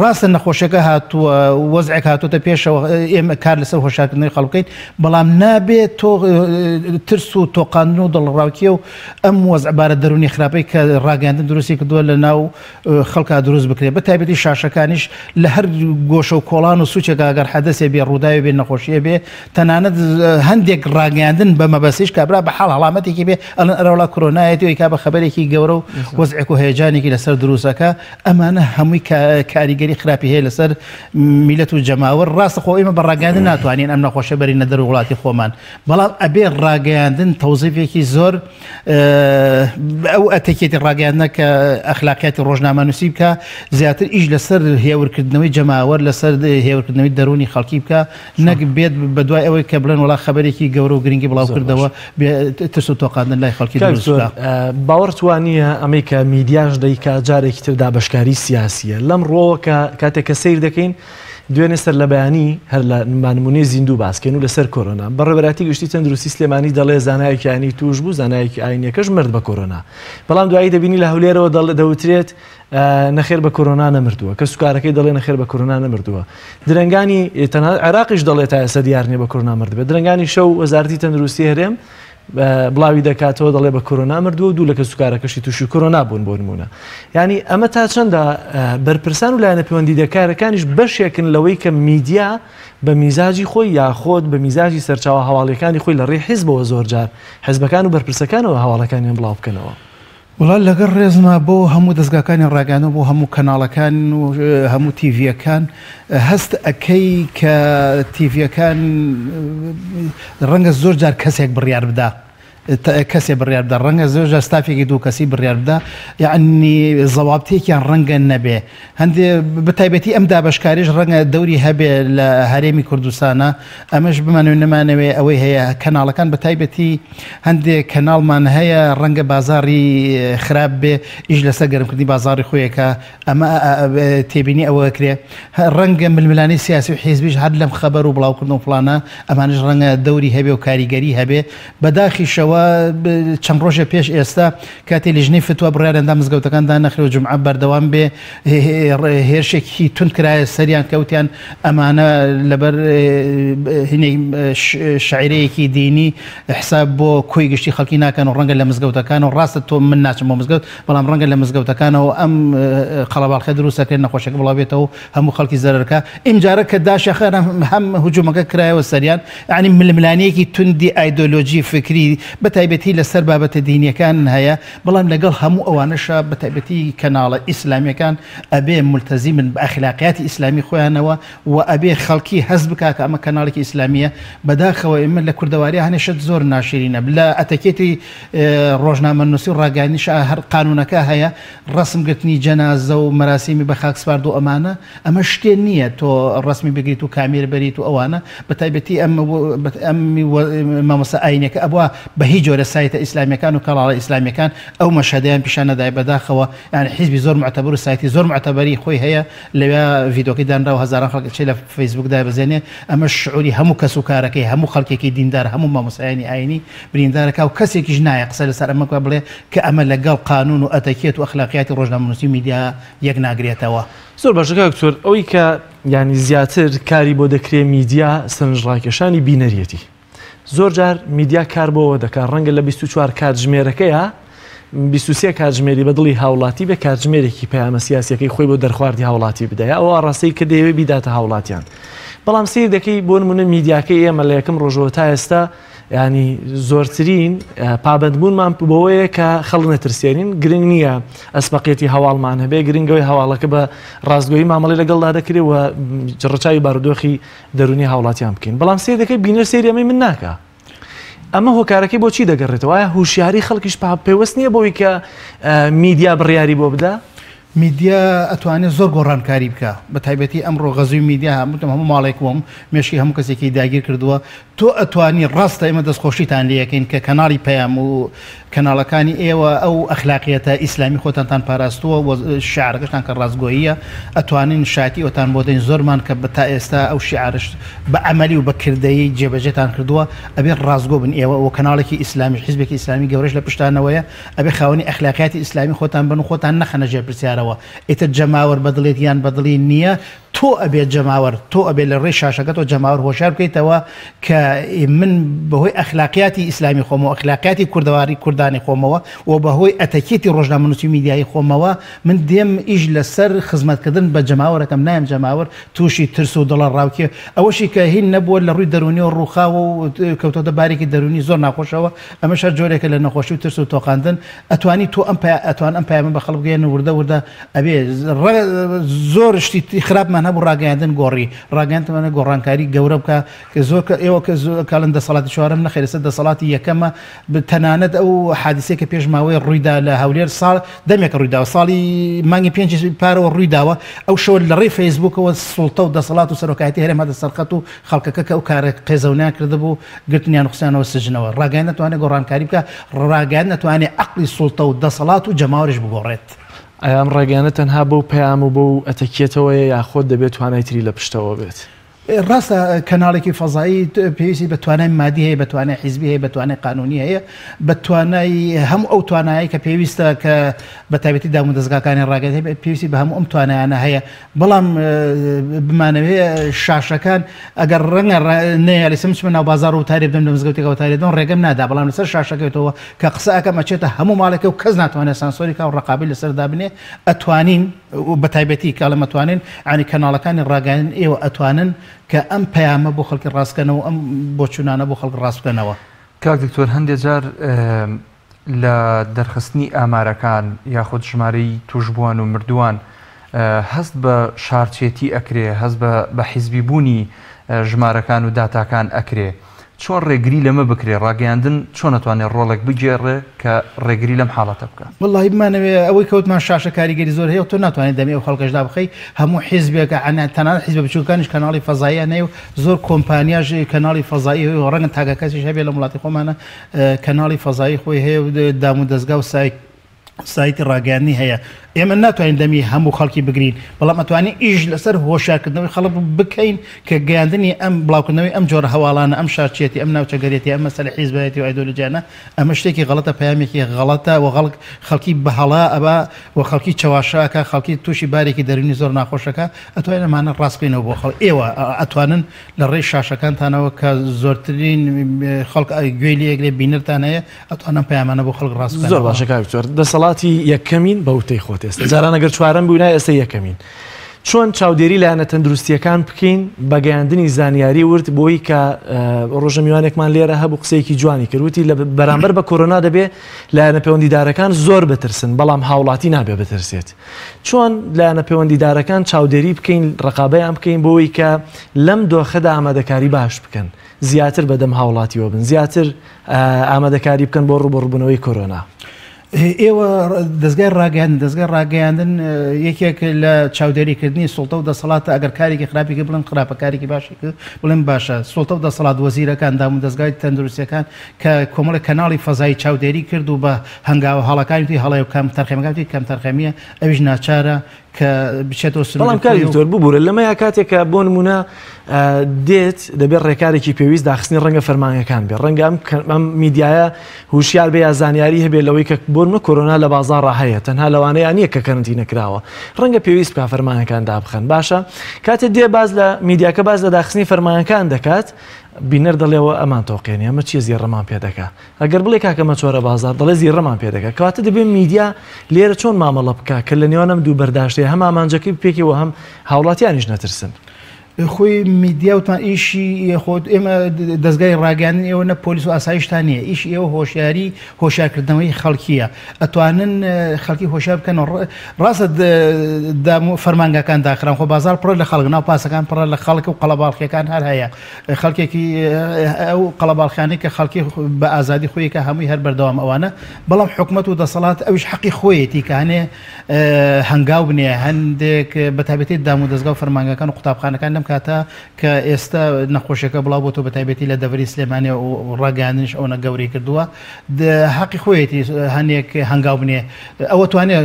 ڕاستە نەخۆشیەکە هاتووە وەزعێک هاتوۆتە پێشەوە ئێمە کار لەسەر هۆشارکردنەوەی خەڵکەین بەڵام نابێت تۆ ترس و تۆقاندن و دڵڕاوکیە و ئەم وەزعبارە دەرونی خراپەی کە ڕاگەاندن دروستی کردووە لە ناو خەڵکا دروست بکرێت بە تایبەتی شاشەکانیش لە هەر گۆشە و کۆڵان و سوچێک ئەگەر حەدەسێ بێ ڕووداوی بێ نەخۆشیە بێ تەنانەت هەندێک ڕاگەاندن بە مەبەستیش کابرا بە حاڵ هەڵامەتێکی بێ ئەڵەن ئەرەوڵا کۆرۆنایەتی و کا بە خەبەرێکی گەورە و وەزعێک و هەیەجانێکی لەسەر دروستەکە ئەمانە هەمووی کاریگەری خراپی هەیە لەسەر میلەت و جەماوەر ڕاستە خۆ ئێمە بە ڕاگەاندن ناتوانین ئەم نەخۆشە بەرینە دەر وڵاتی خۆمان بەڵام ئەبێ ڕاگەاندن تەوزیفێکی زۆر ئەو ئەتەکێتی ڕاگەاندنە کە ئەخلاقیاتی ڕۆژنامەنووسی بکە زیاتر ئیش لەسەر هێورکردنەوەی جەماوەر لەسەر هێورکردنەوەی دەرونی خەڵکی بکە نەک بێت بە دوای ئەوەی کە بڵێن وڵا خەبەرێکی گەورە و گرنگی بڵاو کردەوە ترس و تۆقاندن لای خەڵکی دروست بکە باوەڕتوانیە ئەمەی کە میدیاش دەیکا جارێکی تر دابەشکاری سیاسیە لەم ڕۆوە کە کاتێک کە سیر دەکەین دوێنێ سەر لە بەیانی هەر لە نمونەی زیندوو باسکەین و لەسەر کۆرۆنا بەڕێوەبەتی گشتی تەندروستی سلێمانی دەڵێ زانایەکی ئاینی توش بوو زانایەکی ئاینیەکەش مرد بە کۆرۆنا بەڵام دوایی دەبینی لە هەولێرەوە دەوترێت نەخێر بە کۆرۆنا نەمردووە کە سوکارەکەی دەڵێ نەخێر بە کۆرۆنا نەمردووە درەنگانی تەنها عێراقیش دەڵێت تا ئێستا دیار نییە بە کۆرۆنا مردبێت درەنگانی شەو وەزارەتی تەندروستی هەرێم بڵاوی دەکاتەوە دەڵێ بە کۆرۆنا مردووە و دوو لەکە سوکارەکەشی تووشی کۆرۆنا بوون بۆ نمونە یعنی ئەمە تا چەندە بەرپرسان و لایەنە پەیوەندیدەکارەکانیش بەشێکن لەوەی کە میدیا بە میزاجی خۆی یاخۆت بە میزاجی سەرچاوە هەواڵیەکانی خۆی لە ڕێی حیزبەوە زۆر جار حیزبەکان و بەرپرسەکانەوە هەواڵەکانیان بڵاو بکەنەوە وڵات لەگەر ڕێزما بۆ هەموو دەستگاکانی ڕاگەاندن بۆ هەموو کەناڵەکان و هەموو تیڤیەکان هەست ئەەکەی کە تیڤیەکان ڕەنگە زۆر جار کەسێک بڕیار بدا کەسێ بڕیار بدە ڕەنگە زۆر ستافێکی دوو کەسی بڕیار بدە یعنی زەوابتێکیان ڕەنگە نەبێ هەندێ بەتایبەتی ئەم دابەشکاریش ڕەنگە دەوری هەبێ لە هەرێمی کوردستانە ئەمەش بمانوێ نەمانەوێ ئەوەی هەیە کەناڵەکان بەتایبەتی هەندێک کەناڵمان هەیە ڕەنگە بازاری خراپ بێ ئیش لەسەر گەرمکردنی بازاری خۆیەکە ئەمە تێبینی ئەوە کرێ ڕەنگە ململانی سیاسی و حیزبیش هەر لەم خەبەر و بڵاوکردن و فڵانە ئەمانش ڕەنگە دەوری هەبێ و کاریگەری هەبێ بەداخیشەوە ئەوە چەند ڕۆژە پێش ئێستا کاتی لیژنەی فتووە بڕیارەندا مزگەوتەکاندا نەخرێ و جمعە بەردەوام بێ هێرشێکی تون کرایە سەریان کەوتیان ئەمانە لەبەر هینەی شاعیرەیەکی دینی حساب بۆ کۆی گشتی خەڵکی ناکەن و ڕەنگە لە مزگەوتەکان و ڕاستە تۆ من ناچم بۆ مزگەوت بەڵام ڕەنگە لە مزگەوتەکانەوە ئەم قەڵەباڵخە دروستەکرێن نەخۆشەکە بڵاو بێتەوە هەموو خەڵکی زەرەرکە ئیمجارە کە داشەخەر هەم هجوومەکە کرایەوە سەریان ینی ململانەیەکی توندی ئایدۆلۆژی فکری بەتایبەتی لەسەر بابەتە دینیەکان هەیە بەڵام لەگەڵ هەموو ئەوانەشە بەتایبەتی کەناڵە ئیسلامیەکان ئەبێ ملتەزی من بە ئەخلاقیاتی ئیسلامی خۆیانەوە و ئەبێ خەڵکی هەست بکە کە ئەمە کەناڵێکی ئیسلامیە بەداخەوە ئێمە لە کوردەواری هەنێشت زۆر ناشرینە لە ئەتەکێتی ڕۆژنامەنووسی و ڕاگەیاندنیش هەر قانونەکە هەیە ڕسمگرتنی جەنازە و مەراسیمی بە خاکسپارد و ئەمانە ئەمە شتێن نییە تۆ ڕسمی بگریت و کامێر بەریت و ئەوانە بەتایبەتی مامۆستا ئاینەکە ئەبووە بە هیچ جۆرە سایتە ئیسلامیەکان و کەڵاڵە ئیسلامیەکان ئەو مەشهدەیان پیشانەدای بەداخەوە یان حیزبی زۆر معتەبەر و سایتی زۆر معتەبەری خۆی هەیە لەوێ ڤیدۆکەی دانرا و هەزاران خەڵک چێ لە فەیسبووکدا بزێنێ ئەمە شعوری هەموو کەس و کارەکەی هەموو خەڵکێکی دیندار هەموو مامۆستایانی ئاینی بریندارەکە و کەسێکیش نایە قسە لەسەر ئەمە بڵێ کە ئەمە لەگەڵ قانون و ئەتەکێت و ئەخلاقیاتی ڕۆژنامەنووسی میدیا یەک ناگرێتەوە. زۆر باشەکە دکتۆر ئەوەی کە ینی زیاتر کاری بۆ دەکرێت میدیا سەرنجڕاکێشانی بینەریەتی زۆر جار میدیا کار بۆەوە دەکات ڕەنگە لە 24 کاتژمێرەکەیە 23 کاتژمێری بە دڵی هاوڵاتی بە کاتژمێرێکی پەیامە سیاسیەکەی خۆی بۆ دەرخواردی هاوڵاتی بدەیە ئەوە ڕاستەی کە دەیەوێت بیداتە هاوڵاتیان بەڵام سیر دەکەی بۆ نمونە میدیاکەی ئێمە لە یەکەم ڕۆژەوە تا ئێستا ینی زۆرترین پابندبوونمان بەوەیە کە خەڵک نەترسێنین گرنگ نییە ئەسبەقێتی هەواڵمان هەبێ گرنگەوەی هەواڵەکە بە ڕاستگۆیی مامەڵی لەگەڵدا دەکرێت و ڕچاوی بارودۆخی دەرونی هاوڵاتیان بکەین بەڵام سیر دەکەی بینەر سێری ئەمەی من ناکە ئەمە هۆکارەکەی بۆچی دەگەڕێتەوە وایە هوشیاری خەڵکیش پێوەست نییە بۆی کە میدیا بڕیاری بۆ بدە میدیا ئەتوانێت زۆر گۆڕانکاری بکە بە تایبەتی ئەمڕۆ غەزووی میدیا هەموو ماڵێک وم مێشکی هەموو کەسێکی داگیر کردووە تۆ ئەتوانی ڕاستە ئێمە دەستخۆشیتان لەکەین کە کەناڵی پەیام و کەناڵەکانی ئێوە ئەو ئەخلاقیەتە ئیسلامی خۆتانتان پاراستووە شیعرەکەشتان کە ڕاستگۆییە ئەتوانین شاتی ئەوتان بۆ دەین زۆرمان کە تا ئێستا ئەو شیعرش بە عەمەلی و بەکردەیی جێبەجێتان کردووە ئەبێ ڕاستگۆ بن ئێوە و کەناڵێکی ئیسلامی حیزبێکی ئیسلامی گەورەش لە پشتانەوەیە ئەبێ خاوەنی ئەخلاقیاتی ئیسلامی خۆتان بن و خۆتان نەخەنە ژێرپرسیارەوە ئیتر جەماوەر بەدڵێت یان بەدڵی نییە تۆ ئەبێت جەماوەر تۆ ئەبێت لە ڕێی شاشەکە تۆ جەماوەر هۆشار بکەیتەوە کە من بەهۆی ئەخلاقیاتی ئیسلامی خۆمەوە ئەخلاقیاتی کوردەواری کوردانی خۆمەوە و بەهۆی ئەتەکێتی ڕۆژنامەنووسی میدیایی خۆمەوە من دێم ئیش لەسەر خزمەتکردن بە جەماوەرەکەم نایم جەماوەر تووشی ترس و دڵە ڕاوکێ ئەوەشی کە هین نەبووە لە ڕووی دەرونی و ڕووخاوە و کەوتۆتە بارێکی دەرونی زۆر ناخۆشەوە ئەمەش جۆرێکە لە نەخۆشی و ترس و تۆقاندن ئەتوانی تۆ ئەتوان ئەم پایامە بە خەڵک بگەێنن وردە ئەبێ زۆر شتی خراپمان هەبوو ڕاگەیاندن گۆڕی ڕاگەیاندمانە گۆڕانکاری گەورە بکە کە زۆر ئێوە کە کاڵن دەسەڵاتی چوارەم نەخێر لەسەر دەسەڵاتی یەکەمە تەنانەت ئەو حادیسەیە کە پێش ماوەی ڕوویدا لە هەولێر ساڵ دەمێکە ڕوویداوە ساڵی مانگی 5 پارەوە ڕوویداوە ئەو شەوە لە ڕێی فەیسبووکەوە سوڵتە و دەسەڵات و سەرۆکایەتی هەرێم هاتە سەرقەت و خەڵکەکە کە ئەو کارە قێزەونیان کردبوو گرتنیان قسانەوە سژنەوە ڕاگەیان نەتوانێت گۆڕانکاری بکە ڕاگەیان نەتوانێت عەقڵی سوڵتە و دەسەڵات و جەماوەریش بگۆڕێت ئەم ڕێگەیانە تەنها بەو پەیام و بەو ئەتەکێتەوە یاخۆت دەبێت توانایتری لە پشتەوە بێت ڕاستە کەناڵێکی فەزایی پێویستی بە توانای مادی هەیە بە توانای حیزبی هەیە بە توانای قانونی هەیە بە توانای هەموو ئەو توانایی کە پێویستە کە بە تایبەتی دام و دەستگاکانی ڕاگەت هەیە پێویستی بە هەموو ئەم توانایانە هەیە بەڵام بمانەوێ شاشەکان ئەگەر ڕەنگە نەیە لە سمچمە ناو بازار و تارێ بدەم لە مزگەوتێکەوە تارێدەن ڕێگەم نادا بەڵام لەسەر شاشەکەوێتەوە کە قسە ئەەکەم ئەچێتە هەموو ماڵێکە و کەس ناتوانێت سانسۆریکا و ڕقابی لەسەردا بنێ ئەتوانین بە تایبەتی کاڵە ئەتوانین عنی کەناڵەکانی ڕاگەیان ئێوە ئەتوانن کە ئەم پەیامە بۆ خەڵکی ڕاستکەنەوە ئەم بۆ چونانە بۆ خەڵک ڕاستکەنەوە کاک دکتۆر هەندێک جار لە دەرخستنی ئامارەکان یاخود ژمارەی توشبووان و مردووان هەست بە شارچێتی ئەکرێ هەست بە حیزبیبوونی ژمارەکان و داتاکان ئەکرێ چۆن ڕێگری لەمە بکرێ ڕاگەیاندن چۆن ناتوانێت ڕۆڵێک بگێڕێ کە ڕێگری لەم حاڵەتە بکە والله بمانەوێ ئەوەی کەوتمان شاشە کاریگەری زۆر هەیە تۆ ناتوانێت دەمێ و خەڵکەشدا بخەی هەموو حیزبێکە تەنانەت حیزب بچووکانیش کەناڵی فەزاییان هەیە و زۆر کۆمپانیاژ کەناڵی فەزایی و ڕەنگە تاگەکەسیش هەبێت لە وڵاتی خۆمانە کەناڵی فەزایی خۆی هەیە و دام و دەستگا و سایتی ڕاگەیاندنی هەیە ئێمە ناتوانین دەمی هەموو خەڵکی بگرین بەڵام ئەتوانین ئیش لەسەر هۆشارکردنەوەی خەڵک بکەین کە گەیاندنی ئەم بڵاوکردنەوەی ئەم جۆرە هەواڵانە ئەم شارچێتی ئەم ناوچەگەرێتی ئەم مەسەلە حیزبەتی و ئایدۆلۆژیانە ئەمە شتێکی غەڵەتە پەیامێکی غەڵەتە و خەڵکی بەهەڵا ئەبا و خەڵکی چاواشاکە خەڵکی تووشی بارێکی دەرونی زۆر ناخۆشەکە ئەتوانین ئەمانە ڕاستبکەینەوە بۆ خەڵک ئێوە ئەتوانن لە ڕێی شاشەکانتانەوە کە زۆرترین خەڵک گوێی لێگرێ بینرتان هەیە ئەتوانن پەیامانە بۆ خەڵک ڕاست زۆر باشە کاکتۆر دەسەڵاتی یەکەمین بەوتەی خۆت ئێستا جاران ئەگەر چوارەم بووینای ئێستا یەکەمین چۆن چاودێری لایەنە تەندروستیەکان بکەین بە گەیاندنی زانیاری ورد بۆی کە ڕۆژە میوانێکمان لێرە هەبوو قسەیەکی جوانی کردوتی لە بەرامبەر بە کۆرۆنا دەبێ لایەنە پەیوەندیدارەکان زۆر بترسن بەڵام هاوڵاتی نابێ بترسێت چۆن لایەنە پەیوەندیدارەکان چاودێری بکەین ڕقابەیان بکەین بۆی کە لەم دۆخەدا ئامادەکاری باش بکەن زیاتر بەدەم هاوڵاتیەوە بن زیاتر ئامادەکاری بکەن بۆ ڕوبەڕووبوونەوەی کۆرۆنا ئێوە دەستگای ڕاگەیاندن یەکێک لە چاودێریکردنی سوڵتە و دەسەڵاتە ئەگەر کارێکی خراپێکی بڵێن خراپەکارێکی باشی بڵێن باشە سوڵتە و دەسەڵات وەزیرەکان دام و دەستگای تەندروستیەکان کە کۆمەڵە کەناڵی فەزایی چاودێری کرد و بە هەنگاوە هەڵەکانی هەڵی و کەم تەرخەمەکانی کەم تەرخەمیە ئەویش ناچارە کە بچێتەوە بەڵام کاری زۆر ببوورە لەمە کاتێکە بۆ نمونە دێت دەبێت ڕێکارێکی پێویست داخستنی ڕەنگە فەرمانەکان بێت ڕەنگە ئەم میدیایە هوشیار بێ یا زانیاری هەبێت لەوەی کە بۆ نمە کۆرۆنا لە بازار ڕاهەیە تەنها لەوانەیە نییە کە کەرنتی نەکراوە ڕەنگە پێویست بکە فەرمانەکان دابخەن باشە کاتێک دێ باز لە میدیاکە باز لە داخستنی فەرمانەکان دەکات بینەر دەڵێەوە ئەمان تۆقێنی ئەمە چیە زیێڕەمان پێ دەکات ئەگەر بڵێ کاکەمە چۆرە بازار دەڵێ زیێڕەمان پێ دەکات کەواتە دەبێت میدیا لێرە چۆن مامەڵە بکە کە لە نێوانم دوو بەرداشتەیە هەم ئامانجەکەی پێکەوە هەم هاوڵاتیانیش نەترسن خۆی میدیاوتان ئیشی خۆت ئێمە دەستگای ڕاگەاندن ئێوە نە پۆلیس و ئاسایشتان نیە ئیش ئێوە هۆشیارکردنەوەی خەڵکیە ئەتوانن خەڵکی هۆشیار بکەن ڕاستە فەرمانگەکان داخران خۆ بازار پڕە لە خەڵک ناو پاسەکان پڕە لە خەڵک و قەڵەباڵخیەکان هەر هەیە خەڵکێکی ئەو قەڵەباڵخیانەی کە خەڵکی بە ئازادی خۆی کە هەمووی هەر بەردەوام ئەوانە بەڵام حکومەت و دەسەڵات ئەوش حەقی خۆیەتی کە هەنێ هەنگاو بنێ هەندێک بەتابەتی دام و دەستگا و فەرمانگەکان و قوتابخانەکان کاتە کە ئێستا نەخۆشیەکە بڵاو بۆ تۆ بە تایبەتی لە دەوری سلێمانێ و ڕاگەاندنش ئەوە گەوری کردووە حەقی خۆیەتی هەنێک هەنگاو بنێ ئەوە توانێت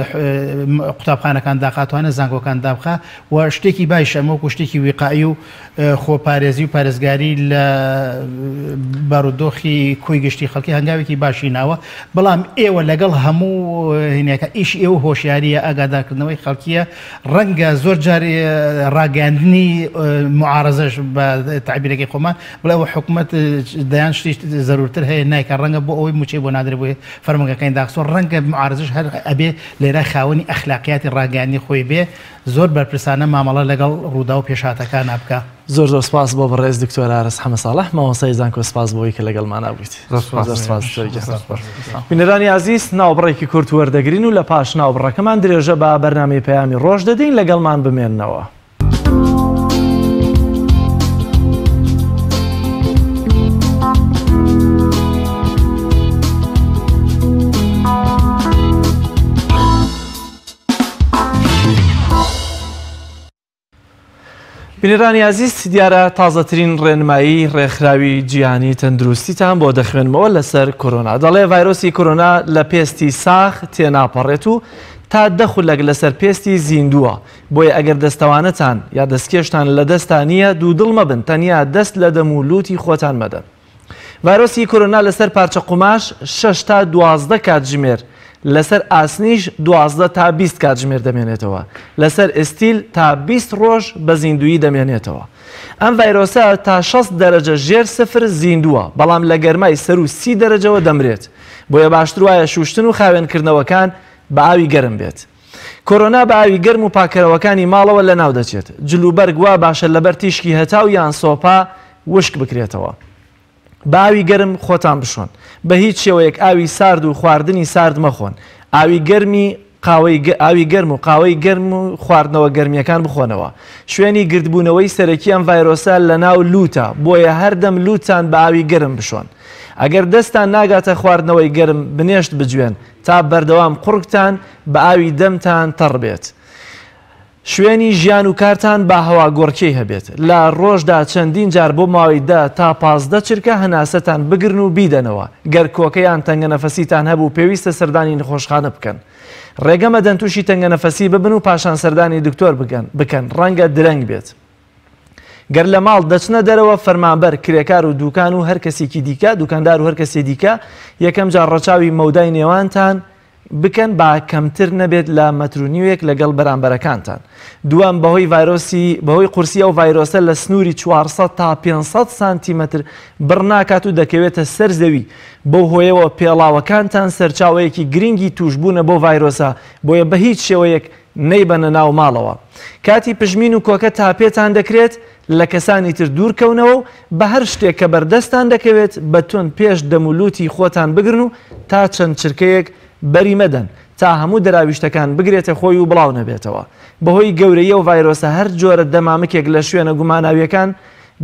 قوتابخانەکان داخاتوانە زانکۆکان دابخە و شتێکی باش ئەمەوەکو شتێکی ویقایی و خۆپارێزی و پارێزگاری لە بارودۆخی کۆی گشتی خەڵکی هەنگاوێکی باشی ناوە بەڵام ئێوە لەگەڵ هەموو هینەکە ئیش ئێوە هۆشیاریە ئاگادارکردنەوەی خەڵکیە ڕەنگە زۆر جاری ڕاگەاندنی معارزەش بە تعبیرێکی خۆمان بڵێ ئەوە حکومت دەیان شتی زەرورتر هەیە نایکە ڕەنگە بۆ ئەوەی موچەی بۆ نادرێت بۆ فەرمانگەکانی داخستۆ ڕەنگە معارزش هەر ئەبێ لێرە خاوەنی ئەخلاقیاتی ڕاگەاندنی خۆی بێ زۆر بەرپرسانە مامەڵە لەگەڵ ڕوودا و پێشاتەکان بکە زۆر زۆر سپاس بۆ بەڕێز دکتۆر ئارەس حەمە ساڵح مامۆستای زانکۆ سپاس بۆی کە لەگەڵمان بوویت بینەرانی عزیز ناوبڕێکی کورت وەردەگرین و لە پاش ناوبڕەکەمان درێژە بە بەرنامەی پەیامی ڕۆژ دەدەین لەگەڵمان بمێننەوە. بینەرانی عزیز دیارە تازەترین ڕێنمایی ڕێکخراوی جیهانی تەندروستیتان بۆ دەخوێنمەوە لەسەر کۆرۆنا دەڵێ ڤایرۆسی کۆرۆنا لە پێستی ساخ تێناپەڕێت و تا دەخولەک لەسەر پێستی زیندووە بۆیە ئەگەر دەستەوانەتان یا دەستکێشتان لە دەستانیە دوودڵ مەبن تەنیا دەست لە دەم و لوتی خۆتان مەدەن. ڤایرۆسی کۆرۆنا لەسەر پارچە قوماش 6 تا 12 کاتژمێر لەسەر ئاسنیش 12 تا 20 کاتژمێر دەمێنێتەوە لەسەر ئستیل تا 20 ڕۆژ بە زیندویی دەمێنێتەوە. ئەم ڤایرۆسە تا 6 دەرەجە ژێر سفر زیندووە بەڵام لە گەرمای سەر و 30 دەرەجەوە دەمرێت بۆیە باشتر وایە شوشتن و خاوێنکردنەوەکان بە ئاوی گەرم بێت. کۆرۆنا بە ئاوی گەرم و پاکەرەوەکانی ماڵەوە لە ناو دەچێت جلوبەرگ وا باشە لەبەر تیشکی هەتاو یان سۆپا وشک بکرێتەوە. باوی گەرم خۆتان بشۆن بە هیچ شێوەیەک ئاوی سارد و خواردنی سارد مەخۆن ئاوی گەرم و قاوەی گەرم و خواردنەوە گەرمیەکان بخۆنەوە. شوێنی گردبوونەوەی سەرەکی ئەم ڤایرۆسە لە ناو لوتە بۆیە هەردەم لوتان بە ئاوی گەرم بشۆن. ئەگەر دەستان ناگاتە خواردنەوەی گەرم بنێشت بجوێن تا بەردەوام قوڕکتان بە ئاوی دەمتان تەڕ بێت. شوێنی ژیان و کارتان بە هەوا گۆڕکەی هەبێت لە ڕۆژدا چەندین جار بۆ ماوەی 10 تا 15 چرکە هەناسەتان بگرن و بیدەنەوە گەر کۆکەیان تەنگە نەفەسیتان هەبوو پێویستە سەردانی نەخۆشخانە بکەن ڕێگەمە دەن تووشی تەنگە نەفەسی ببن و پاشان سەردانی دکتۆر بکەن ڕەنگە درەنگ بێت گەر لە ماڵ دەچنە دەرەوە فەرمانبەر کرێکار و دوکان و هەر کەسێکی دیکە دوکاندار و هەر کەسێ دیکە یەکەم جار ڕەچاوی مەودای نێوانتان بکەن با کەمتر نەبێت لە مەترونیوێک لەگەڵ بەرامبەرەکانتان دوام بەهۆی قورسی ئەو ڤایرۆسە لە سنووری 400 تا 500 سانتیمەتر بڕناکات و دەکەوێتە سەر زەوی بەو هۆیەوە پێڵاوەکانتان سەرچاوەیەکی گرنگی توشبوونە بۆ ڤایرۆسە بۆیە بە هیچ شێوەیەک نەیبەنە ناو ماڵەوە کاتی پژمین و کۆکە تاپێتان دەکرێت لە کەسانی تر دوورکەونەوە و بە هەر شتێک کە بەردەستان دەکەوێت بە تۆن پێش دەمولوتی خۆتان بگرن و تا چەند چرکەیەک بەری مەدەن تا هەموو دەراویشتەکان بگرێتە خۆی و بڵاو نەبێتەوە بەهۆی گەورەیە و ڤایرۆسە هەر جۆرە دەمامکێک لە شوێنە گوماناویەکان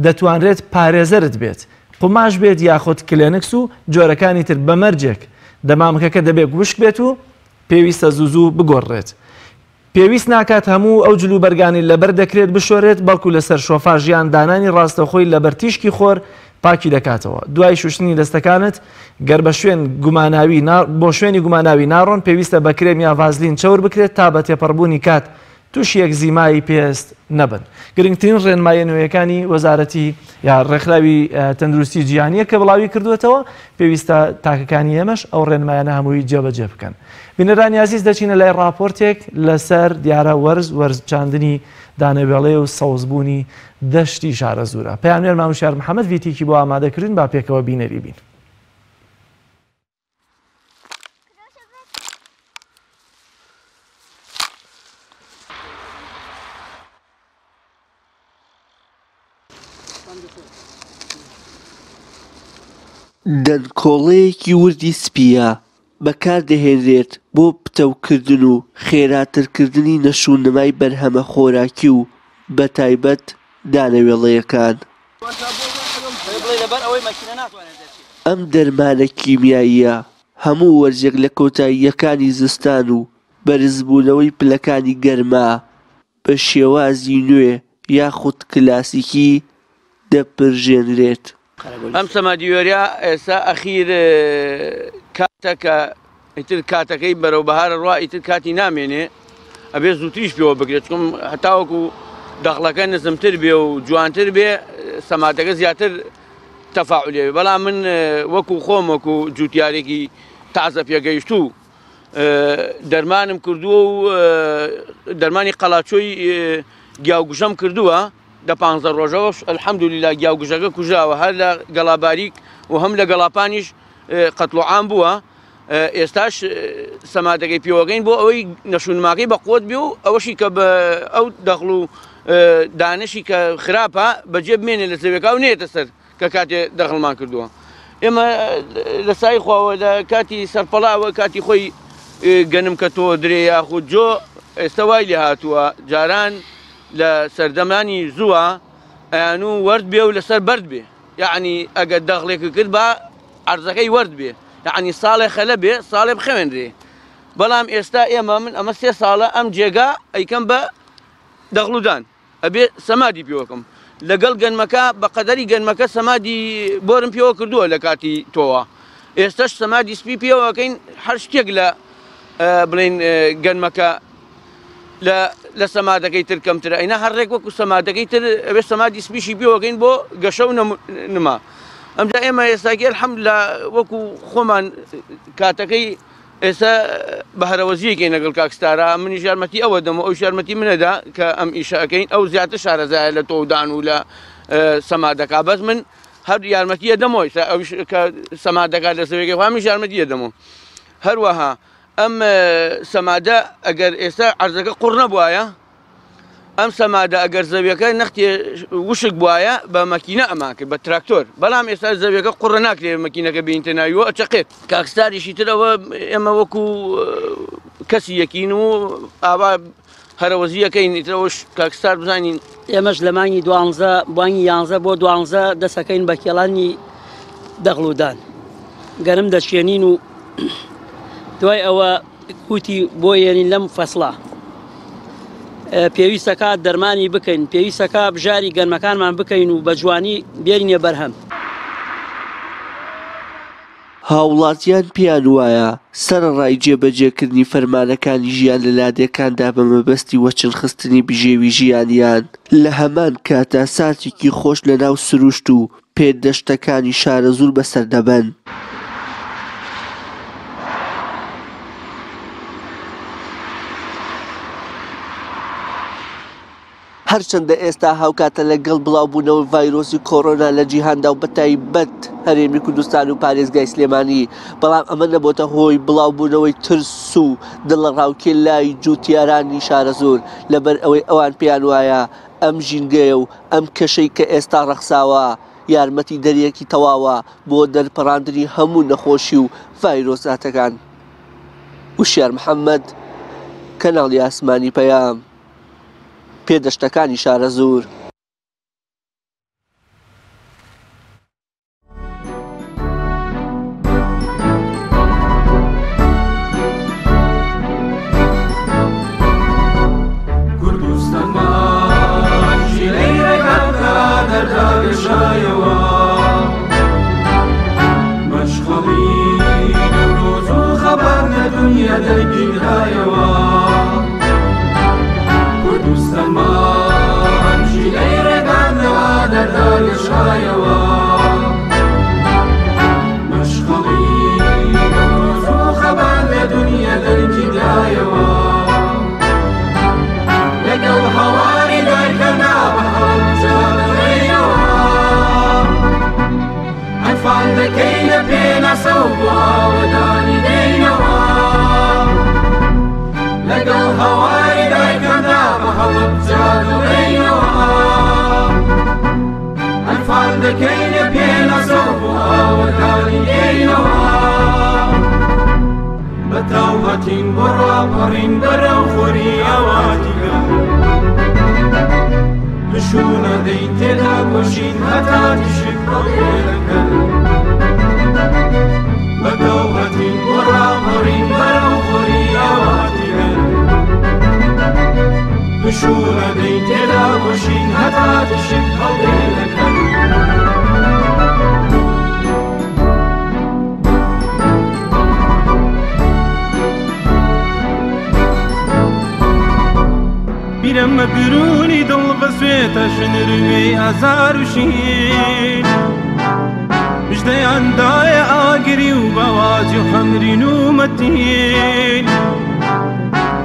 دەتوانرێت پارێزەرت بێت قوماش بێت یاخود کلێنکس و جۆرەکانی تر بەمەرجێک دەمامکەکە دەبێت وشک بێت و پێویستە زوو بگۆڕێت پێویست ناکات هەموو ئەو جلو بەرگانی لەبەر دەکرێت بشۆرێت بەڵکو لەسەر شۆفا ژیان دانانی ڕاستەخۆی لەبەر تیشکی خۆر پاکی دەکاتەوە دوای شوشتنی دەستەکانت گەر بە بۆ شوێنی گوماناوی ناڕۆن پێویستە بە کرێم یا ڤازلین چەور بکرێت تا بە تێپەڕبوونی کات تووشیەک زیمایی پێست نەبن گرنگترین ڕێنمایە نوێیەکانی وەزارەتی یا ڕێکخراوی تەندروستی جیهانیە کە بڵاوی کردوێتەوە پێویستە تاکەکانی ئێمەش ئەو ڕێنمایانە هەمووی جێبەجێ بکەن بینەرانی عزیز دەچینە لای راپۆرتێک لەسەر دیارە وەرزچاندنی دانەوێڵێ و سەوزبوونی دەشتی شارە زورە پەیامێر ماموشار محەممەد ڤیتیکی بۆ ئامادەکردن با پێکەوە بینەری بین دەنکۆڵەیەکی وردی سپیە بەکاردەهێنرێت بۆ پتەوکردن و خێراترکردنی نەشونەمای بەرهەمە خۆراکی و بەتایبەت دانەوێڵەیەکان ئەم دەرمانە کیمیاییە هەموو وەرزێک لە کۆتاییەکانی زستان و بەرزبوونەوەی پلەکانی گەرما بە شێوازی نوێ یاخود کلاسیکی دەپڕژێنرێت ئەم سەمادیۆریا ئێستا ئەخیر کاتەکە ئیتر کاتەکەی بەرەو بەهارە ڕوا ئیتر کاتی نامێنێ ئەبێ زووتریش پێوە بگرێت چکم هەتاوەکو دەخڵەکە نزمتر بێ و جوانتر بێ سەماتەکە زیاتر تەفاعولێ بەڵام من وەکو خۆم وەکو جووتیارێکی تازە پێگەیشتوو دەرمانم کردووە و دەرمانی قەڵاچۆی گیاوگوژەم کردووە دە 15 ڕۆژەوەش ئەلحەمدولیلا گیاوگوژەکە کوژاوە هەر لە گەڵاباریک و هەم لە گەڵاپانیش قەتڵوعام بووە ئێستاش سەماتەکەی پێوەگەین بۆ ئەوەی نەشونماکەی بە قوت بێ و ئەوەشی کە بە ئەو دەخڵ و دانشی کە خراپە بەجێ بمێنێ لە زەویەکە و نێتە سەر کە کاتێ دەخڵمان کردووە ئێمە لە سای خواوە لە کاتی سەرپەڵاوە کاتی خۆی گەنم کە تۆ درێ یاخود جۆ ئێستا وای لێ هاتووە جاران لە سەردەمانی زووە ئەیان و وەرد بێ و لەسەر بەرد بێ یعنی ئەگەر دەخڵێکی کرد بە عەرزەکەی وەرد بێ یعنی ساڵێ خەلە بێ ساڵێ بخەوێنرێ بەڵام ئێستا ئێمە من ئەمە 3 ساڵە ئەم جێگا ئەیکەم بە دەخڵودان ئەبێ سەمادی پێوەکەم لەگەڵ گەنمەکە بە قەدەری گەنمەکە سەمادی بۆرم پێوە کردووە لە کاتی تۆوە ئێستاش سەمادی سپی پێوەکەین هەر شتێک لە بڵێن گەنمەکە لە سەمادەکەی تر کەمترە ئەینا هەرڕێک وەکو سەمادەکەی تر ئەوێ سەمادی سپیشی پێوەکەین بۆ گەشە و نما ئەمجا ئێمە ئێستاگە الحەمدوللا وەکو خۆمان کاتەکەی ئێستا بە هەرەوەزیەکەی لەگەڵ کاکستارە منی یارمەتی ئەوە دەمە ئەو یارمەتی منەدا کە ئەم ئیشەکەین ئەو زیاتر شارەزایە لە تۆدان و لە سەمادەکە بەس من هەر یارمەتیە دەمەوە کە سەمادەکە لە سەوێکی خوامیش یارمەتیە دەمەوە هەروەها ئەم سەمادە ئەگەر ئێستا عەرزەکە قوڕ نەبوایە ئەم سەمادە ئەگەر زەویەکە نەختی وشک بواە بە مەکینە ئەمان کرد بە تراکتۆر بەڵام ئێستا زەویەکە قوڕە ناکرێت مەکینەکە بینتە ناویەوە ئەچەقێت کاکستاریشی ترەوە ئێمە وەکو کەسی یەکین و ئاوا هەرەوەزیەکەین ئیترەوەش کاکستار بزانین ئێمەش لە مانگی 12 بانگی 11 بۆ 12 دەسەکەین بە کێڵانی دەخڵودان گەرم دەچێنین و دوای ئەوە کوتی بۆ یێنین لەم فەسڵە پێویستەکە دەرمانی بکەین پێویستەکە بژاری گەرمەکانمان بکەین و بە جوانی بێرینە بەرهەم. هاوڵاتیان پیان وایە سەرڕای جێبەجێکردنی فەرمانەکانی ژیان لە لادێکاندا بە مەبەستی وەچنخستنی بژێوی ژیانیان لە هەمان کاتا ساتێکی خۆش لە ناو سروشت و پێدەشتەکانی شارە زوور بەسەردەبەن. هەرچەندە ئێستا هاوکاتە لەگەڵ بڵاوبوونەوە ڤایرۆسی کۆڕۆنا لە جیهاندا و بەتایبەت هەرێمی کوردستان و پارێزگای سلێمانی، بەڵام ئەمە نەبووتە هۆی بڵاوبوونەوەی ترس و دڵڕاوکێ لای جووتیارانی شارە زۆر لەبەر ئەوەی ئەوان پیان وایە ئەم ژینگەیە و ئەم کەشەی کە ئێستا ڕەخساوە یارمەتی دەریەکی تەواوە بۆ دەرپەڕاندنی هەموو نەخۆشی و ڤایرۆساتەکان. وشیار محەممەد، کەناڵی ئاسمانی پەیام، پێدەشتەکانی شارە زۆر. کوردستانمان ژیرەی ڕێگاندا دەرداگەشایەوە، مەشغەڵی نەورۆز و خەبار لە دونیا دەرگیرایەوە. کوردستانمان ژیرەی ڕێگاندا دەرداگەشایەوە، مەشغەڵی نەورۆز و خەبار لە دونیا دەرگیرایەوە. لەگەڵ هەواری دایکەنا بە هەڵجا دەڕێینەوە، ئەنفال دەکەینە پێناسە و بۆ هاوەدانی دێینەوە. لەگەڵ هەواری دایکەنا بە هەڵجا دەڕێینەوە، ئەنفال دەکەینە پێناسە و بۆ هاوەدانی دێینەوە. بەتاو هەتین بۆ ڕاپەڕین بەرەو خۆری ئەواتیگە، دشونە دەین تێدا کۆشین هەتا تشک هەڵێنەکەن. بەتاو هەتین بۆ ڕاپەڕین بەرەو خۆری ئەواتیگە، دشونە دەین تێدا کۆشین هەتا تشک هەڵێنەکەن. بیرەمە درونی دڵ بەسوێتە ژنروێی ئازار و شین، مژدەیاندایە ئاگری و بەواجی و خەمرین و مەتین.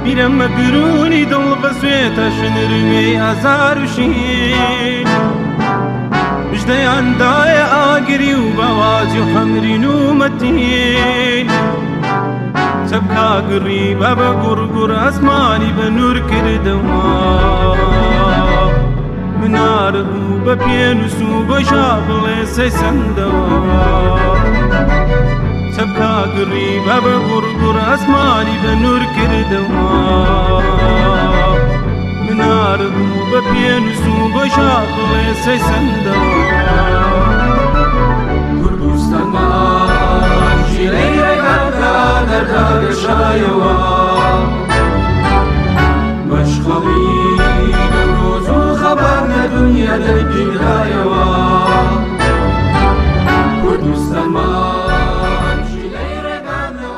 بیرەمە درونی دڵ بەسوێتە ژنروێی ئازار و شین، مژدەیاندایە ئاگری و بەواجی و خەمرین و مەتین. چەبکا گڕی بە بە گوڕگوڕ ئەسمانی بە نور کردەوە، منارە بوو بە پێنووس و بەشا بڵێ سەیسەندەوە. چەبکا گڕی بە بە گوڕگوڕ ئەسمانی بە نور کردەوە، منارە بوو بە پێنووس و بەشا بڵێ سەیسەندەوە. کوردستانمان ژیرەی ڕێگاندا دەرداگەشایەوە، مەشغەڵی نەورۆز و خەبار لە دونیا دەرگیرایەوە. کوردستانمان ژیرەی ڕێگاندا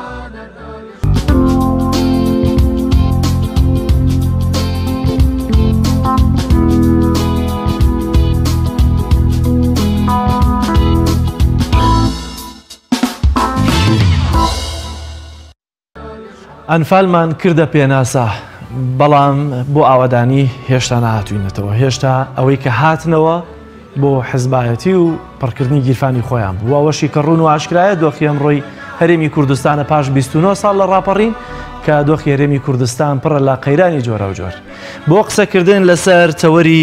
ئەنفالمان کردە پێناسە، بەڵام بۆ ئاوادانی هێشتا نهاتوینەتەوە. هێشتا ئەوەی کە هاتنەوە بۆ حزبایەتی و پڕکردنی گیرفانی خۆیان بوو. ئەوەشی کە ڕوون و ئاشکرایە دۆخی ئەمڕۆی هەرێمی کوردستانە پاش 29 ساڵ لە ڕاپەڕین کە دۆخی هەرێمی کوردستان پڕە لە قەیرانی جۆرە و جۆر. بۆ قسەکردن لەسەر تەوەری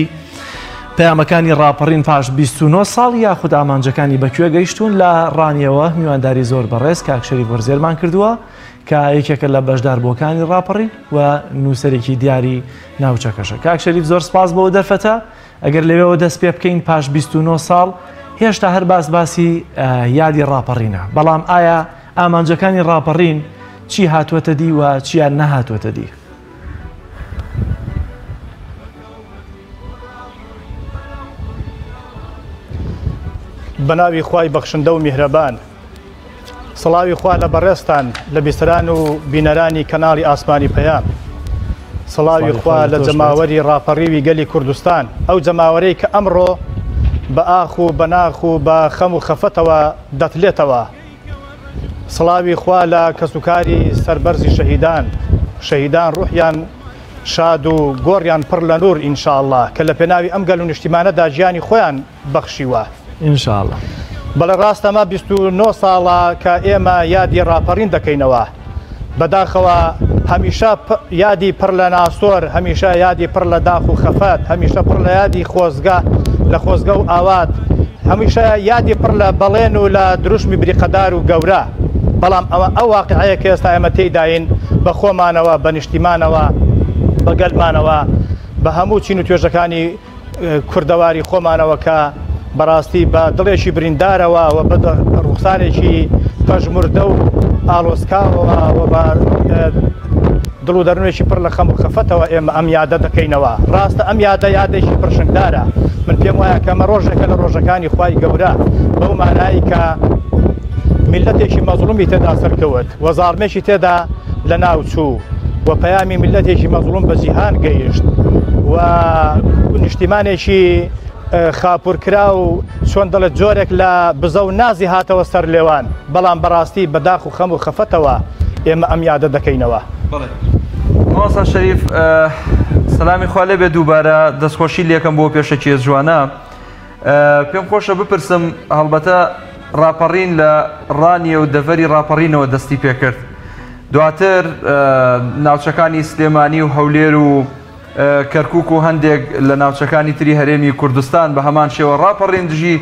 پەیامەکانی ڕاپەڕین پاش 29 ساڵ یاخود ئامانجەکانی بەکوێ گەیشتون لە ڕانیەوە میوانداری زۆر بەڕێز کاک شەریف وەرزێرمان کردووە کە یەکێکە لە بەشداربووەکانی ڕاپەڕین و نووسەرێکی دیاری ناوچەکەشە. کاک شەریف زۆر سپاس بۆ دەرفەتە. ئەگەر لەوێەوە دەست پێ بکەین پاش 29 ساڵ هێشتا هەر باسی یادی ڕاپەڕینە، بەڵام ئایا ئامانجەکانی ڕاپەڕین چی هاتووەتە دی و چیان نەهاتوەتە دی؟ بەناوی خوای بەخشندە و میهرەبان سڵاوی خوا لە بەڕێستان لە بیسەران و بینەرانی کەناڵی ئاسمانی پەیام سڵاوی خوا لە جەماوەری ڕاپەڕیوی گەلی کوردستان ئەو جەماوەرەی کە ئەمڕۆ بە ئاخ و بەناخ و بە خەم و خەفەتەوە دەتلێتەوە سڵاوی خوا لە کەسوکاری سەربەرزی شەهیدان ڕوحیان شاد و گۆڕیان پڕ لە نور ئینشاءالله کە لە پێناوی ئەم گەل و نیشتیمانەدا ژیانی خۆیان بەخشیوە ئینشاءالله بەڵێ ڕاستەمە 29 ساڵە کە ئێمە یادی ڕاپەڕین دەکەینەوە بەداخەوە هەمیشە یادی پڕ لە ناسۆر هەمیشە یادی پڕ لە داخ و خەفەت هەمیشە پڕ لە یادی خۆزگە لە خۆزگە و ئاوات هەمیشە یادی پڕ لە بەڵێن و لە دروشمی بریقەدار و گەورە بەڵام ئەو واقعەیە کە ئێستا ئێمە تێیداین بە خۆمانەوە بە نیشتیمانەوە بە گەلمانەوە بە هەموو چین و توێژەکانی کوردەواری خۆمانەوە کە بەڕاستی بە دڵێکی بریندارەوە و بە ڕوخسانێکی پەژموردە و ئاڵۆسکاوەوە و بە دڵ و دەرونێکی پڕ لە خەم و خەفەتەوە ئێمە ئەم یادە دەکەینەوە ڕاستە ئەم یادە یادێکی پرشنگدارە من پێم وایە کە ئەمە ڕۆژێکە لە ڕۆژەکانی خوای گەورە بەو مانایی کە میلەتێکی مەزڵومی تێدا سەرکەوت وەزارمێکی تێدا لە ناو چوو و پەیامی میلەتێکی مەزڵوم بە جیهان گەیشت و نیشتیمانێکی خاپورکرا و چۆن دەڵێت جۆرێک لە بزە و نازی هاتەوە سەر لێوان بەڵام بەڕاستی بەداخ و خەم و خەفەتەوە ئێمە ئەم یادە دەکەینەوە. مۆسا شەریف سەلامی خوا لێ بێ دووبارە دەستخۆشی لێکم بۆ پێشەکی جوانە پێم خۆشە بپرسم هەڵبەتە ڕاپەڕین لە ڕانیە و دەڤەری ڕاپەڕینەوە دەستی پێکرد دواتر ناوچەکانی سلێمانی و هەولێر و کەرکووک و هەندێک لە ناوچەکانی تری هەرێمی کوردستان بە هەمان شێوە ڕاپەڕین دژی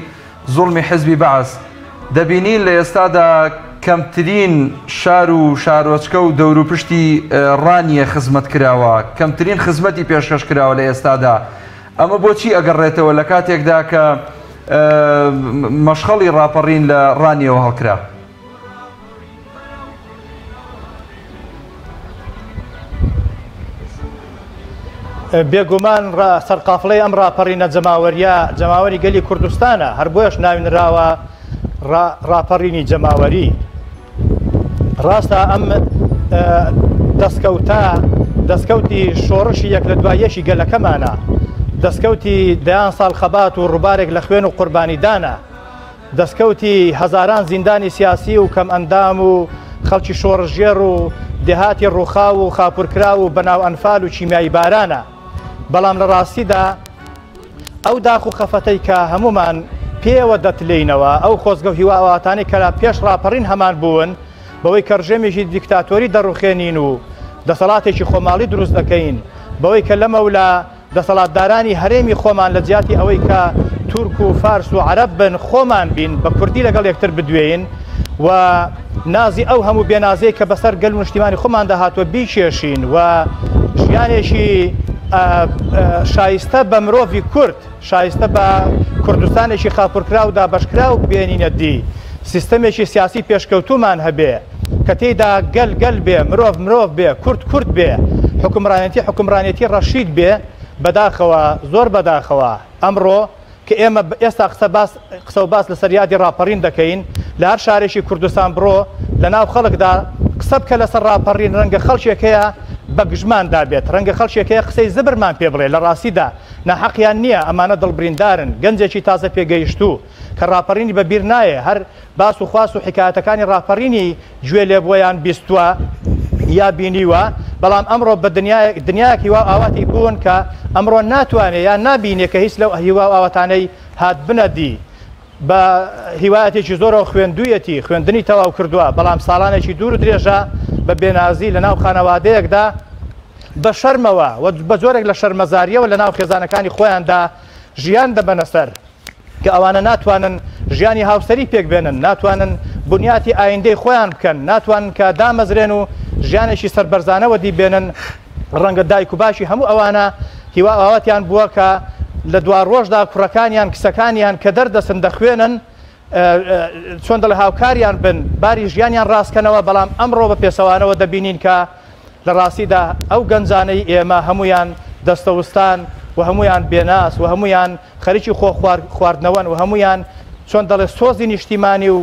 زوڵمی حزبی بەعەس دەبینین لە ئێستادا کەمترین شار و شارۆچکە و دەوروپشتی ڕانیە خزمەت کراوە کەمترین خزمەتی پێشکەش کراوە لە ئێستادا ئەمە بۆچی ئەگەڕێتەوە لە کاتێکدا کە مەشخەڵی ڕاپەڕین لە ڕانیەوە هەڵکرا؟ بێگومان سەرقافڵەی ئەم ڕاپەڕینە جەماوەری گەلی کوردستانە هەر بۆیش ناوێنراوە ڕاپەڕینی جەماوەری ڕاستە ئەم دەستکەوتی شۆڕشی یەک لە دوایەشی گەلەکەمانە دەستکەوتی دەیان ساڵ خەبات و ڕووبارێک لە خوێن و قوربانیدانە دەستکەوتی هەزاران زیندانی سیاسی و کەم ئەندام و خەڵکی شۆڕژێر و دێهاتی ڕووخا و خاپورکرا و بەناو ئەنفال و چیمیایی بارانە بەڵام لە ڕاستیدا ئەو داخ و خەفەتەی کە هەمومان پێوە دەتلێینەوە ئەو خۆزگە و هیواواتانی کە پێش ڕاپەڕین هەمان بوون بەوەی کە ڕژێمێکی دیکتاتۆری دەڕوخێنین و دەسەڵاتێکی خۆماڵی دروست دەکەین بەوەی کە لەمەولا دەسەڵاتدارانی هەرێمی خۆمان لە جیاتی ئەوەی کە تورک و فارس و عەرەب بن خۆمان بین بە کوردی لەگەڵ یەکتر بدوێین و نازی ئەو هەموو بێنازەی کە بەسەر گەل و نیشتیمانی خۆمان داهاتوە بیکێشین و ژیانێکی شایستە بە مرۆڤی کورد شایستە بە کوردستانێکی خاپورکرا و دابەشکرا و بێنینە دی سیستەمێکی سیاسی پێشکەوتومان هەبێ کە تێیدا گەل بێ مرۆڤ بێ کورد بێ حکومڕانێتی ڕەشید بێ بەداخەوە زۆر بەداخەوە ئەمڕۆ کە ئێمە ئێستا قسە و باس لەسەر یادی ڕاپەڕین دەکەین لە هەر شارێکی کوردستان بڕۆ لە ناو خەڵکدا قسە بکە لەسەر ڕاپەڕین ڕەنگە خەڵکێکەیە بە گژماندا بێت ڕەنگە خەڵکێکەیە قسەی زبرمان پێ بڵێ لە ڕاستیدا ناحەقیان نییە ئەمانە دڵبریندارن گەنجێکی تازە پێگەیشتوو کە ڕاپەڕینی بەبیر نایە هەر باس و خواست و حکایەتەکانی ڕاپەڕینی گوێ لێ بۆیان بیستووە یا بینیوە بەڵام ئەمڕۆ بە دنیایەکی وا ئاواتی بوون کە ئەمڕۆ ناتوانێت یان نابینێت کە هیچ لەو هیوا ئاواتانەی هات بنەدی بە هیوایەتێکی زۆرەوە خوێندوویەتی خوێندنی تەواو کردووە بەڵام ساڵانێکی دوور و درێژە بە بێنازی لە ناو خانەوادەیەکدا بە شەرمەوە و بە جۆرێک لە شەرمەزاریەوە لە ناو خێزانەکانی خۆیاندا ژیان دەبەنە سەر کە ئەوانە ناتوانن ژیانی هاوسەری پێک بێنن ناتوانن بنیاتی ئایندەی خۆیان بکەن ناتوانن کە دامەزرێن و ژیانێکی سەربەرزانەوە دیبێنن ڕەنگە دایک و باشی هەموو ئەوانە هیوا ئاواتیان بووە کە لە دوا ڕۆژدا کوڕەکانیان کسەکانیان کە دەردەسن دەخوێنن چۆن دەڵێ هاوکاریان بن باری ژیانیان ڕاستکەنەوە بەڵام ئەمڕۆ بە پێسەوانەوە دەبینین کە لە ڕاستیدا ئەو گەنجانەی ئێمە هەمویان دەستەوستان و هەمویان بێناس و هەمویان خەریکی خۆ خواردنەوەن و هەمویان چۆن دەڵێ سۆزی نیشتیمانی و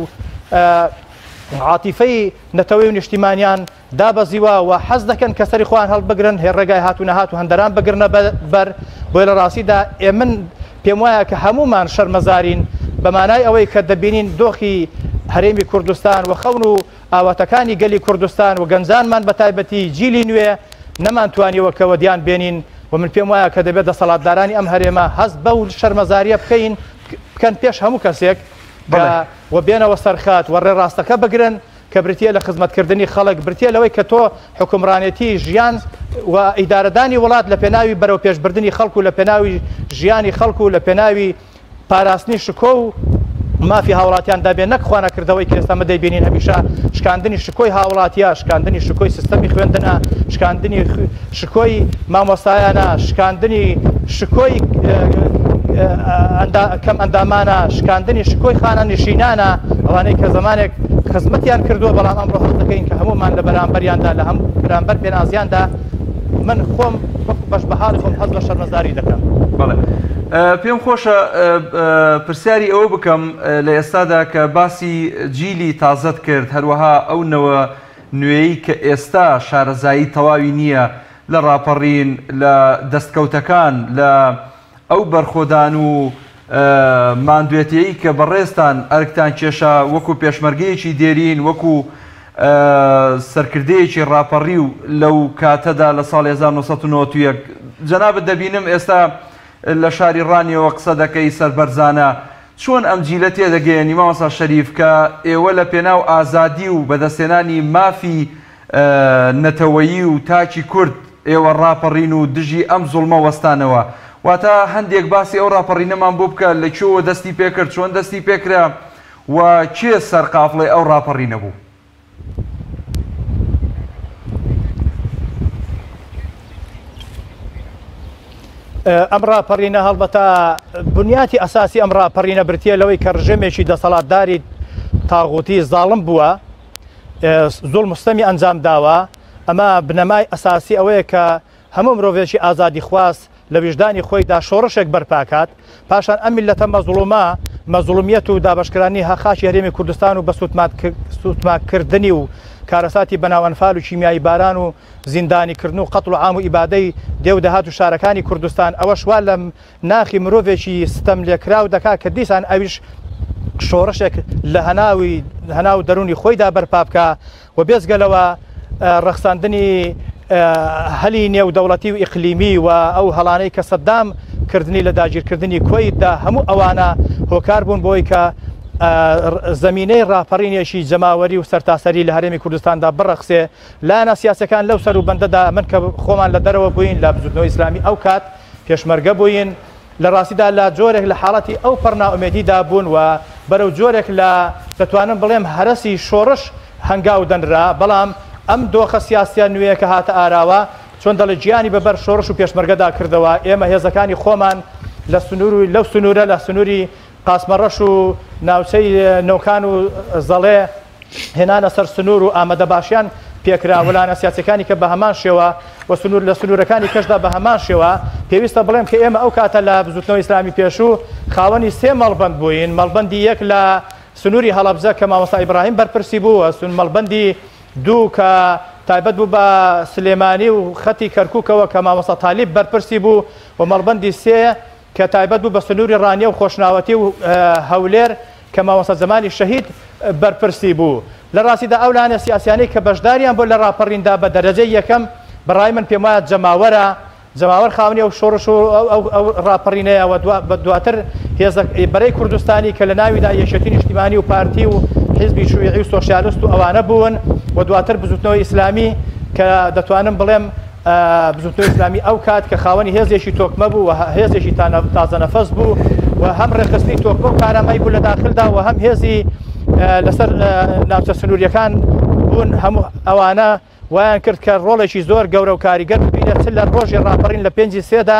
عاتیفەی نەتەوەی و نیشتیمانیان دابەزیوە و حەز دەکەن کە سەری خۆیان هەڵبگرن هێ ڕێگای هاتوونە هات و هەندەران بگرنە بەر بۆی لە ڕاستیدا ئێمن پێم وایە کە هەمومان شەرمەزارین بەمانای ئەوەی کە دەبینین دۆخی هەرێمی کوردستان و خەون و ئاواتەکانی گەلی کوردستان و گەنجانمان بە تایبەتی جیلی نوێ نەمانتوانیەوە کەوە دیان بێنین و من پێم وایە کە دەبێت دەسەڵاتدارانی ئەم هەرێمە هەست بەو شەرمەزاریە بکەن پێش هەموو کەسێک و بێنەوە سەرخات و ڕێڕاستەکە بگرن کە بریتە لە خزمەتکردنی خەڵک بریتە لەوەی کە تۆ حکومڕانێتی ژیان و ئیدارەدانی وڵات لە پێناوی بەرەو پێشبردننی خەڵکو لە پێناوی ژیانی خەڵکو و لە پێناوی پاراستنی شکۆ و مافی هاوڵاتیان دابێن نەک خوانەکردەوەی کە ئێستا دەیبینین هەمیشە شکاندنی شکۆی هاوڵاتیە شکاندنی شکۆی سیستەمی خوێندنە شکاندنی شکۆی مامۆستایانە شکاندنی شکۆی کەم ئەندامانە شکاندنی شکۆی خانەنشینانە ئەوانەی کە زمانێک خزمەتیان کردووە بەڵام ئەمڕۆ هەست دەکەین کە هەمومان لە بەرامبەریاندا لە هەموو بەرامبەر پێنازیاندا من خۆم بەش بەهاڵی خۆم هەست بە شەرمەزاری دەکەم. پێم خۆشە پرسیاری ئەوە بکەم لە ئێستادا کە باسی جیلی تازەت کرد هەروەها ئەو نەوە نوێیی کە ئێستا شارەزایی تەواوی نییە لە ڕاپەڕین لە دەستکەوتەکان لە ئەو بەرخۆدان و ماندوێتەیە کە بەڕێستان ئەرکتان کێشە وەکو پێشمەرگەیەکی دێرین وەکو سەرکردەیەکی ڕاپەڕی و لەو کاتەدا لە ساڵ 1991 جەنابەت دەبینم ئێستا لە شاری ڕانیەوە قسە دەکەی سەربەرزانە چۆن ئەم جیلە تێدەگەیەنی مامۆستا شەریف کە ئێوە لە پێناو ئازادی و بەدەستێنانی مافی نەتەوەیی و تاکی کورد ئێوە ڕاپەڕین و دژی ئەم زوڵمە وەستانەوە واتە هەندێک باسی ئەو ڕاپەڕینەمان بۆ بکە لەکوێوە دەستی پێکرد چۆن دەستی پێکرا و کێ سەرقافڵێ ئەو ڕاپەڕینە بوو؟ ئەم ڕاپەڕینە هەڵبەتە بنیاتی ئەساسی ئەم ڕاپەڕینە برتیە لەوەی کە ڕژێمێکی دەسەڵاتداری تاغوتی زاڵم بووە زۆڵ مستەمی ئەنجام داوە ئەمە بنەمای ئەساسی ئەوەیە کە هەموو مرۆڤێکی ئازادی خواست لە ویژدانی خۆیدا شۆڕشێک بەرپاکات پاشان ئەم میلەتە مەزوڵمیەت و دابەشکرانی هەخاشی هەرێمی کوردستان و بە سوتماکردنی و کارەساتی بەناوەنفال و کیمیایی باران و زیندانیکردن و قەتڵ و عام و ئیبادەی دێودەهات و شارەکانی کوردستان ئەوە شوا لە ناخی مرۆڤێکی ستەم لێکراو دەکات کە دیسان ئەویش شۆڕشێک لە هەناو دەرونی خۆیدا بەرپا بکە و بێزگەلەوە ڕەخساندنی هەلی نێودەوڵەتی و ئیقلیمی و ئەو هەڵانەی کە سەدام کردنی لە داگیرکردنی کۆیدا هەموو ئەوانە هۆکار بوون بۆی کە زمینەی ڕاپەڕینێکی جەماوەری و سەرتاسەری لە هەرێمی کوردستاندا بڕەخسێ لایەنە سیاسەکان لەو سەر و بەندەدا من کە خۆمان لە دەرەوە بووین لە بزوتنەوەی ئیسلامی ئەو کات پێشمەرگە بووین لە ڕاستیدا لە جۆرێک لە حاڵەتی ئەو پەرناومێدیدا بوون و بەرەو جۆرێک لە دەتوانم بڵێم هەرەسی شۆڕش هەنگاو دەنرا بەڵام ئەم دۆخە سیاسیان نوێیە کە هاتە ئاراوە چۆن دەڵێ گیانی بەبەر شۆڕش و پێشمەرگەدا کردەوە ئێمە هێزەکانی خۆمان لە سنوور و لەو سنوورە لە سنووری قاسمەڕەش و ناوچەی نەوکان و زەڵێ هێنانە سەر سنوور و ئامادەباشیان پێکرا وەلانە سیاسەکانی کە بە هەمان شێوە و سنوور لە سنوورەکانی کەشدا بە هەمان شێوە پێویستە بڵێم کە ئێمە ئەو کاتە لە بزوتنەوەی ئیسلامی پێشوو خاوەنی سێ مەڵبەند بووین مەڵبەندی یەک لە سنووری هەڵەبجە کە مامۆستا ئیبراهیم بەرپرسی بوو مەڵبەندی دوو کە تایبەت بوو بە سلێمانی و خەتی کەرکووکەوە کە مامۆستا تالیب بەرپرسی بوو و مەڵبەندی سێ کە تایبەت بوو بە سنووری ڕانیە و خۆشناوەتی و هەولێر کە مامۆستا زەمانی شەهید بەرپرسی بوو لە ڕاستیدا ئەو لایەنە سیاسیانەی کە بەشداریان بۆ لە ڕاپەڕیندا بە دەرەجەی یەکەم بەڕای من پێم وایە جەماوەر خاوەنی ئەو شۆڕش و ئەو ڕاپەڕینەیە بە دواتر بەرەی کوردستانی کە لە ناویدا یەکێتی نیشتیمانی و پارتی و حیزبی شوویعی و سۆشیالیست و ئەوانە بوون و دواتر بزوتنەوەی ئیسلامی کە دەتوانم بڵێم بزوتنەوەی ئیسلامی ئەو کات کە خاوەنی هێزێکی تۆکمە بوو و هێزێکی تازە نەفەس بوو و هەم ڕێخستنی تۆکمە و کارامایی بوو لە داخلدا و هەم هێزی لەسەر ناوچە سنووریەکان بوون هەموو ئەوانە وایان کرد کە ڕۆڵێکی زۆر گەورە و کاریگەر ببینێ چ لە ڕۆژی ڕاپەڕین لە 5 سێدا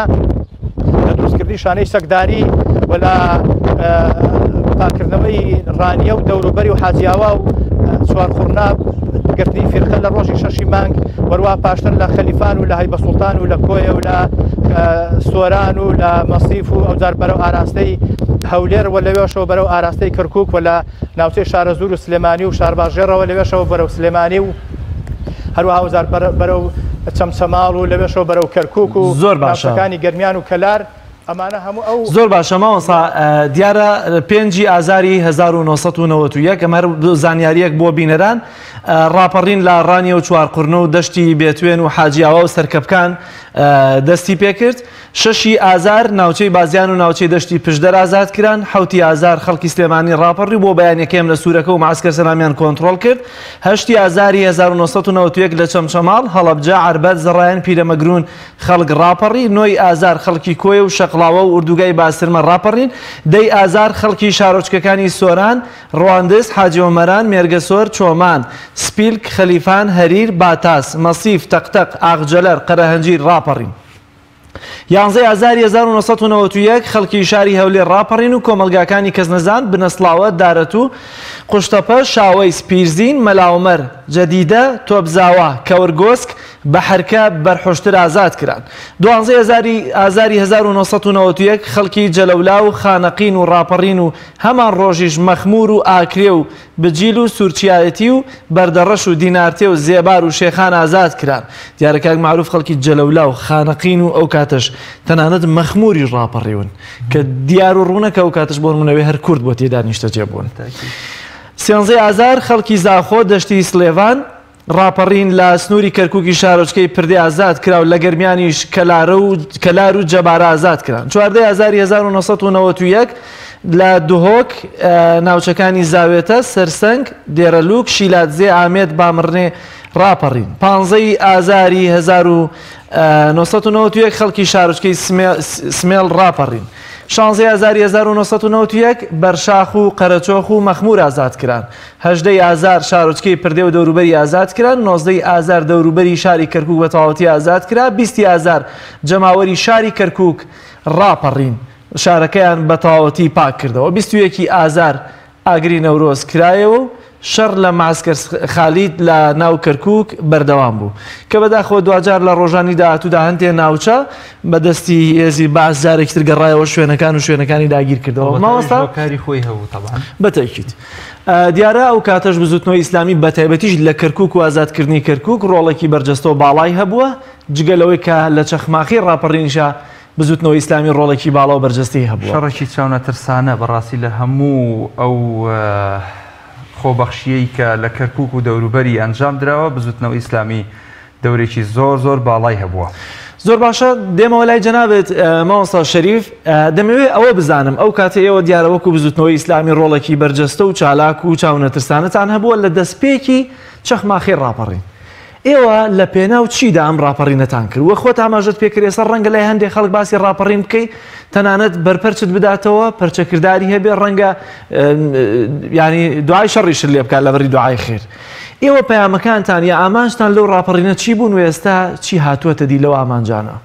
لە دروستکردنی شانەی سەکداری و لە پاکردنەوەی ڕانیە و دەوروبەری و حاجیاوا و چوارخوڕنا گرتنی فێرخە لە ڕۆژی 6 مانگ وەروە پاشتر لە خەلیفان و لە هەیبە سوڵتان و لە کۆیە و لە سۆران و لە مەسیف و ئەوجار بەرەو ئاراستەی هەولێر و لەوێشەوە بەرەو ئاراستەی کەرکووک و لە ناوچەی شارەزور و سلێمانی و شارباژێڕەوە لەوێشەوە بەرەو سلێمانی و هەروەها ئەوجار بەرەو چەمچەماڵ و لەوێشەوە بەرەو کەرکووک و زۆر باشە ناوچەکانی گەرمیان و کەلار ئەمانە هەموو ئەو زۆر باشە ماوەسا دیارە 5 ئازاری 1991 ئەمە زانیاریەک بۆ بینەران ڕاپەڕین لە ڕانیە و چوارقورنە و دەشتی بێتوێن و حاجیاوە و سەرکەبکان دەستی پێکرد 6 ئازار ناوچەی بازیان و ناوچەی دەشتی پشدەر ئازاد کران 7 ئازار خەڵکی سلێمانی ڕاپەڕی بۆ بەیانەکەم لە سوورەکە و معسکەر سەلامیان کۆنتڕۆڵ کرد 8 ئازاری 1991 لە چەمچەماڵ هەڵەبجە عەربەت زەڕایان پیرەمەگرون خەڵک ڕاپەڕی 9 ئازار خەڵکی کۆیە و شەقڵاوە و ئوردوگای باسرمە ڕاپەڕین 10 ئازار خەڵکی شارۆچکەکانی سۆران ڕواندز حاجۆمەران مێرگەسۆر چۆمان سپیلک خەلیفان هەریر باتاس مەسیف تەقتەق ئاغجەلەر قەرەهەنجیر ڕاپەڕین 11 ئازاری 1991 خەڵکی شاری هەولێر ڕاپەڕین و کۆمەلگاکانی کەسنەزان بنەسڵاوە دارەت و قوشتەپە شاوەی سپیرزین مەلاومەر جەدیدە تۆبزاوە کەورگۆسک بە حرکە بەرحۆشتر ئازاد کران 12 ئازاری 1991 خەڵکی جەلەولا و خانەقین و ڕاپەڕین و هەمان ڕۆژیش مەخمور و ئاکرێ و بجیل و سوورچایەتی و بەردەڕەش و دینارتێ و زێبار و شێخان ئازاد کران دیارەکە معروف خەڵکی جەلەولا و خانەقین و ئەو کاتەش تەنانەت مەخموری ڕاپەڕیون کە دیار و ڕوونەکە ئەو کاتش بۆ نمونەوەی هەر کورد بۆ تێدا نیشتەجێ بوون 13 ئازار خەڵکی زاخۆ دەشتی سلێڤان ڕاپەڕین لە سنووری کەرکووکی شارۆچکەی پردێ ئازاد کرا و لە گەرمیانیش کەلار و جەبارە ئازاد کران 14 ئازاری 1991 لە دوهۆک ناوچەکانی زاوێتە سەرسەنگ دێرەلوک شیلاتزێ ئامێد بامڕنێ ڕاپەڕین 15 ئازاری 1991 خەڵکی شارۆچکەی سمێڵ ڕاپەڕین 16 ئازاری 1991 بەرشاخ و قەرەچۆخ و مەخمور ئازاد کران 18 ئازار شارۆچکەی پردێ و دەوروبەری ئازاد کران 19 ئازار دەوروبەری شاری کەرکووک بە تەواوەتی ئازاد کرا 20 ئازار جەماوەری شاری کەرکووک ڕاپەڕین شارەکەیان بە تەواوەتی پاک کردەوە 21 ئازار ئاگری نەورۆز کرایەوە و شەڕ لە معسکەر خالید لە ناو کەرکووک بەردەوام بوو کە بەداخەوە دوجار لە ڕۆژانی داهاتوودا هەندێک ناوچە بەدەستی هێزی باس جارێکتر گەڕایەوە شوێنەکان و شوێنەکانی داگیر کردەوە ماوەستاکاری خۆی هەبوو تەبعاً بەتەکیت دیارە ئەو کاتەش بزوتنەوەی ئیسلامی بەتایبەتیش لە کەرکووک و ئازادکردنی کەرکووک ڕۆڵێکی بەرجەستە و باڵای هەبووە جگەلەوەی کە لە چەخماخی ڕاپەڕینشە بزوتنەوەی ئیسلامی ڕۆڵێکی باڵا و بەرجەستەی هەبووە شەڕێکی چاونە ترسانە بەڕاستی لە هەموو ئەو خۆبەخشیەی کە لە کەرکووک و دەوروبەری ئەنجام درراوە بزوتنەوەی ئیسلامی دەورێکی زۆر باڵای هەبووە زۆر باشە دێمەوە لای جەنابێت مامۆستا شەریف دەمەوێت ئەوە بزانم ئەو کاتە ئێوە دیارەوەکو بزوتنەوەی ئیسلامی ڕۆڵێکی بەرجەستە و چالاک و چاونە ترسانەتان هەبووە لە دەستپێکی چەخماخی ڕاپەڕین ئێوە لە پێناو چیدا ئەم ڕاپەڕینەتان کرد وە خۆت ئاماژەت پێکرێ سەر ڕەنگە لای هەندێک خەڵک باسی ڕاپەڕین بکەیت تەنانەت بەرپەرچت بداتەوە پەرچەکردداری هەبێ ڕەنگە ینی دوعای شەڕیشت لێ بکات لەبەری دوعای خێر ئێوە پەیامەکانتان یا ئامانجتان لەو ڕاپەڕینە چی بوون و ئێستا چی هاتووەتە دی لەو ئامانجانە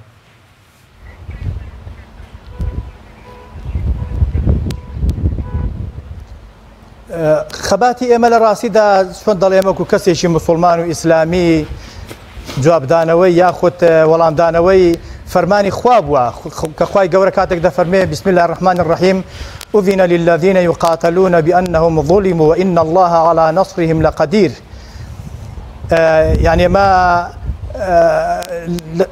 خەباتی ئێمە لە ڕاستیدا چۆن دەڵێمەکو کەسێکی مسلمان و ئیسلامی جوابدانەوەی یاخود وەڵامدانەوەی فەرمانی خوا بووە کە خوای گەورە کاتێک دەفەرمێ بسم الله الرحمن الرحیم أذن للذين يقاتلون بأنهم ظلموا وإن الله على نصرهم لقدير يعني ما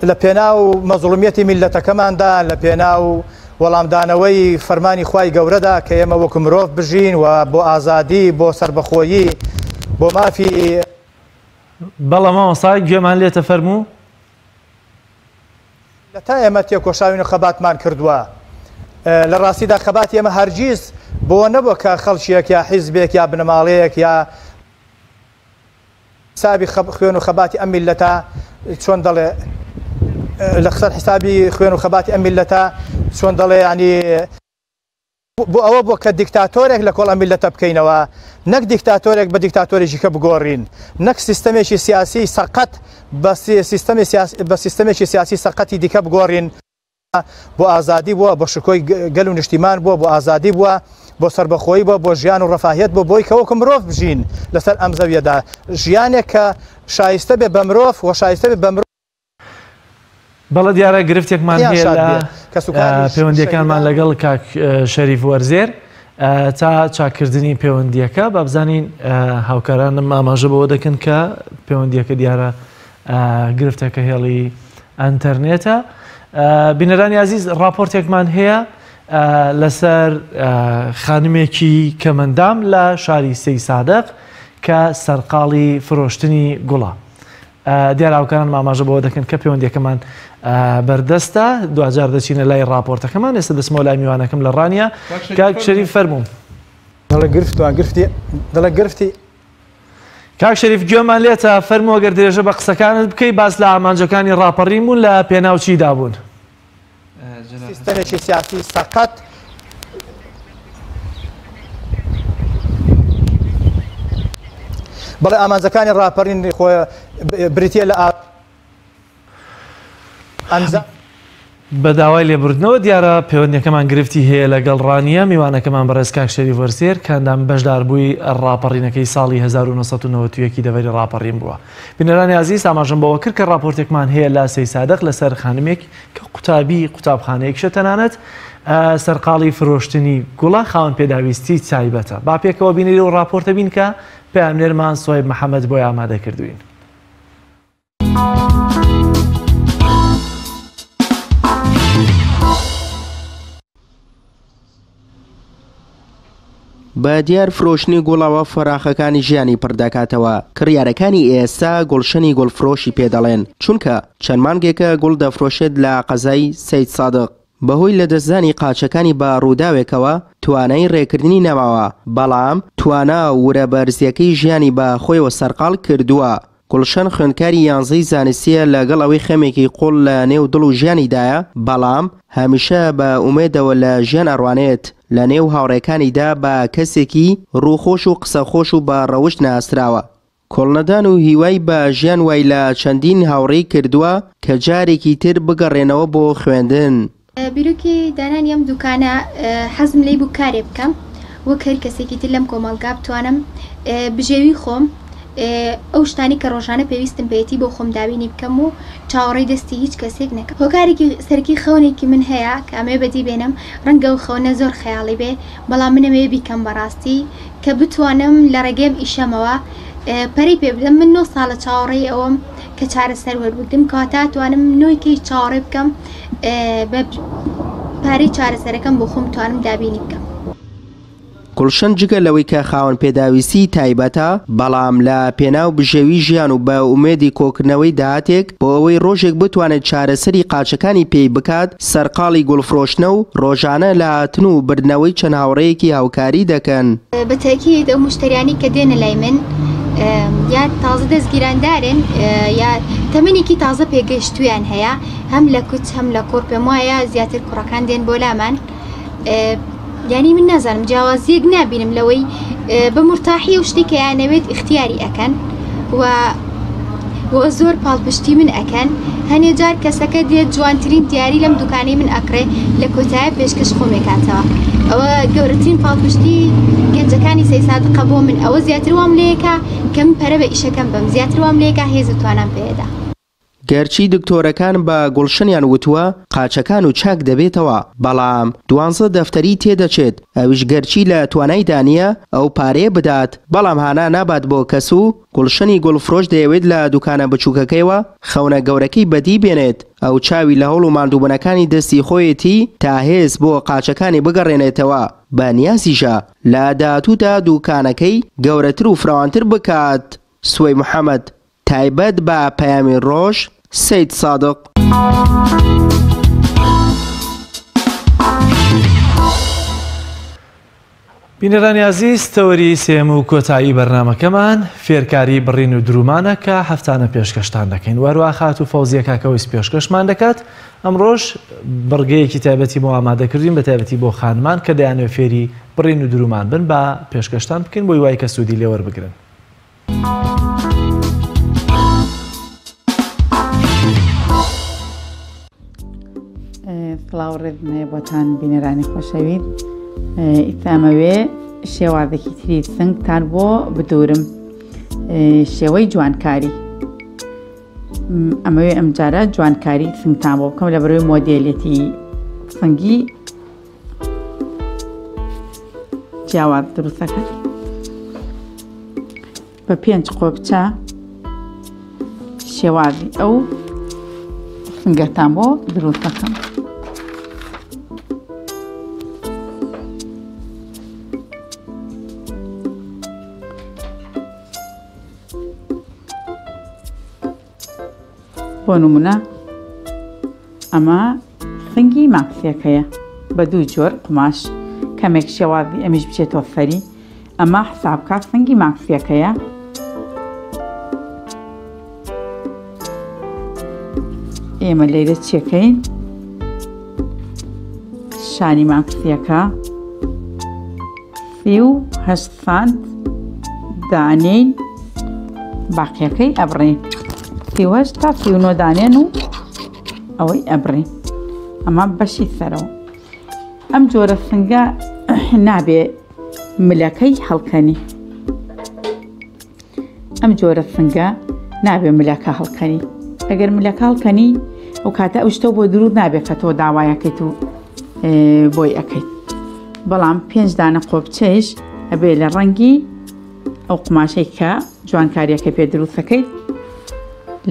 لە پێناو مەزڵومیەتی میلەتەکەماندا لە پێناو وەڵامدانەوەی فەرمانی خوای گەورەدا کە ئێمە وەکو مرۆڤ بژین و بۆ ئازادی بۆ سربەخۆیی بۆ مافی بەڵام مامۆستا گوێمان لێتە فەرموو لە تا ئێمە تێکۆشاوین و خەباتمان کردووە لە ڕاستیدا خەباتی ئێمە هەرگیز بۆ نەبووە کە خەڵکیەک یا حیزبێک یا بنەماڵەیەک یا حسابی خوێن و خەباتی ئەم میلەتە چۆن دەڵێ لە قسەر حسابی خوێن و خەباتی ئەم میلەتە چۆن دەڵێ ینی بۆ ئەوە بۆ کە دیکتاتۆرێک لە کۆڵ ئەم میلەتە بکەینەوە نەک دیکتاتۆرێک بە دیکتاتۆرێکی کە بگۆڕین نەک سیستەمێکی سیاسی سەقەت بە سیستەمێکی سیاسی سەقەتی دیکە بگۆڕین بۆ ئازادی بووە بۆ شکۆی گەل و نیشتیمان بووە بۆ ئازادی بووە بۆ سربەخۆیی بۆ ژیان و ڕەفاهێت بۆی کەوەکو مرۆڤ بژین لەسەر ئەم زەویەدا ژیانێک کە شایستە بێ بە مرۆڤ و شایستە بێ بە مرۆڤ. بەڵە دیارە گرفتێکمان هەیە لە پەیوەندیەکانمان لەگەڵ کاک شەریف وەرزێر تا چاکردنی پەیوەندیەکە با بزانین هاوکارانم ئاماژە بەوە دەکەن کە پەیوەندیەکە دیارە گرفتەکە هێڵی ئەنتەرنێتە. بینەرانی عزیز راپۆرتێکمان هەیە لەسەر خانمێکی کەمەندام لە شاری سەی سادق کە سەرقاڵی فرۆشتنی گوڵە. دیارە هاوکاران ئاماژە بەوە دەکەن کە پەیوەندیەکەمان بەردەستە دوجار دەچینە لای راپۆرتەکەمان. ئێستا دەسمەوە لای میوانەکەم لە ڕانیە کاک شەریف فەرمووم. دەڵێ گرفتی کاک شەریف گوێمان لێتە فەرمووە گەر درێژە بە قسەکانت بکەی باس لە ئامانجەکانی ڕاپەڕیم بوون لە پێناوچیدا بوون. سیستەمێکی سیاسی سەقەت بەڵێ ئامانجەکانی ڕاپەڕین خۆی بریتە لە ئەنجام بە داوای لێبوردنەوە دیارە پەیوەندیەکەمان گرفتی هەیە لەگەڵ ڕانیە میوانەکەمان بەڕێز کاک شەریف وەرزێر کاندام بەشدار بووی ڕاپەڕینەکەی ساڵی 1990 دەڤەری ڕاپەڕین بووە. بینەرانی عزیز ئاماژەم بەوە کرد کە راپۆرتێکمان هەیە لە سەی سادق لەسەر خانمێک کە قوتابخانەیەکشە تەنانەت سەرقاڵی فرۆشتنی گوڵە خاوەن پێداویستی تایبەتە. با پێکەوە بینیری و راپۆرتە بین کە پەیامنێرمان سۆیب محەممەد بۆی ئامادە کردوین. بە دیار فرۆشتنی گوڵەوە فەراخەکانی ژیانی پردەکاتەوە. کڕیارەکانی ئێستا گوڵشەنی گوڵفرۆشی پێدەڵێن چونکە چەند مانگێکە گوڵ دەفرۆشێت لە قەزای سەید سادق. بەهۆی لە دەستدانی قاچەکانی بە ڕووداوێکەوە توانای ڕێکردنی نەماوە بەڵام توانە ورەبەرزیەکەی ژیانی بە خۆیەوە سەرقاڵ کردووە. گوڵشەن خوێندکاری 11ی زانستیە لەگەڵ ئەوەی خەمێکی قوڵ لە نێو دڵ و ژیانیدایە بەڵام هەمیشە بە ئومێدەوە لە ژیان ئەڕوانێت لە نێو هاوڕێکانیدا بە کەسێکی ڕووخۆش و قسەخۆش و بە ڕەوشت ناسراوە. کۆڵنەدان و هیوای بە ژیان وای لە چەندین هاوڕێی کردووە کە جارێکی تر بگەڕێنەوە بۆ خوێندن. بیرۆکی دانانی ئەم دوکانە حەزم لێی بوو کارێ بکەم وەک هەر کەسێکی تر لەم کۆمەڵگا بتوانم بژێوی خۆم ئەو شتانی کە ڕۆژانە پێویستم پێێتی بۆ خۆم دابینی بکەم و چاوەڕێی دەستی هیچ کەسێک نەکەم. هۆکارێکی سەرکی خەونێکی من هەیە کە ئەمێ بەدی بێنم ڕەنگە و خەونە زۆر خەیاڵی بێ بەڵام منەمێ بیکەم بەڕاستی کە بتوانم لە ڕێگەم ئیشەمەوە پەری پێ بدەم. من 9 ساڵە چاوەڕێی ئەوم کە چارەسەر وەربگرم کەواتە توانم نۆیکەی چاوەڕێ بکەم بە پارەی چارەسەرەکەم بۆ خۆم توانم دابینی بکەم. گوڵشەن جگە لەوەی کە خاوەن پێداویستی تایبەتە بەڵام لە پێناو بژێوی ژیان و بە ئومێدی کۆکردنەوەی داهاتێک بۆ ئەوەی ڕۆژێک بتوانێت چارەسەری قاچەکانی پێی بکات سەرقاڵی گوڵفرۆشتنە و ڕۆژانە لە هاتن و بردنەوەی چەند هاوڕەیەکی هاوکاری دەکەن. بەتەکیت ئەو مشتریانی کە دێنە لای من یا تازە دەستگیراندارن یا تەمەنێکی تازە پێگەشتویان هەیە هەم لە کوچ هەم لە کۆڕ پێم وایە زیاتر کوڕەکان دێن بۆ لامان. یعنی من نازانم جیاوازیەک نابینم لەوەی بە مرتاحی و شتێک کە یانەوێت اختیاری ئەکەن و زۆر پاڵپشتی من ئەکەن. هەنێ جار کەسەکە دێت جوانترین دیاری لەم دوکانەی من ئەکڕێ لە کۆتایە پێشکەش خۆمێکاتەوە. ئەوە گەورەترین پاڵپشتی گەنجەکانی سەی سادقە بۆ من. ئەوە زیاتر وام لەیەکە کە من پەرە بە ئیشەکەم بم زیاتر وام لەیەکە هێز توانم پێدا. گەرچی دکتۆرەکان بە گوڵشەنیان وتووە قاچەکان و چاک دەبێتەوە بەڵام 12 دەفتەری تێدەچێت ئەویش گەرچی لە توانای دانیە ئەو پارەیە بدات بەڵام هانا نابات بۆ کەس و گوڵشەنی گوڵفرۆش دەیەوێت لە دوکانە بچووکەکەیەوە خەونە گەورەکەی بەدی بێنێت ئەو چاوی لە هەوڵ و ماندووبوونەکانی دەستی خۆیەتی تا هێز بۆ قاچەکانی بگەڕێنێتەوە بە نیازیژە لە داهاتوودا دوکانەکەی گەورەتر و فراوانتر بکات. سوەی محەممەد تایبەت بە پەیامی ڕۆژ سەید سادق. بینەرانی عزیز تەوەری سێم و کۆتایی بەرنامەکەمان فێرکاری بڕین و درومانە کە هەفتانە پێشکەشتان دەکەین وەروە خات و فەوزیە کاکەویست پێشکەشمان دەکات. ئەمڕۆژ بڕگەیەکی تایبەتی بۆ ئامادەکردین بە تایبەتی بۆ خانمان کە دەیانێت فێری بڕین و درومان بن بە پێشکەشتان بکەین بۆی وای کە سوودی لێوەربگرن. سڵاو ڕێبنێ بۆتان بینەرانی خۆشەویست ئیتامەوێ شێوازێکی تری سنگتان بۆ بدورم شێوەی جوانکاری ئەمەوێ ئەمجارە جوانکاری سنگتان بۆ بکەم لە بەرەوەی مۆدێلێتی سنگی جیاواز دروستەکە بە 5 قۆبچە شێوازی ئەو سنگەتان بۆ دروست دەکەم. بۆ نمونە ئەمە سنگی ماکسیەکەیە بە 2 جۆر قماش کەمێک شێوازی ئەمیش بچێتەوە سەری ئەمە حسابکە سنگی ماکسیەکەیە ئێمە لەیرە چیەکەین شانی ماکسیەکە 38 سانت دانەین باقیەکەی ئەبڕین 38 تا 39 دانێن و ئەوەی ئەبڕین ئەمە بەشی سەرەوە ئەم جۆرە سنگە نابێ ملەکەی هەڵکەنی ئەم جۆرە سنگە نابێ ملەکە هەڵکەنی ئەگەر ملەکە هەڵکەنی ئەو کاتە ئەو شتە بۆ دروست نابێت کە تۆ داوایەکەیت و بۆی ئەەکەیت بەڵام 5 دانە قۆبچەیش ئەبێ لە ڕەنگی ئەو قماشەی کە جوانکاریەکە پێ دروستەکەیت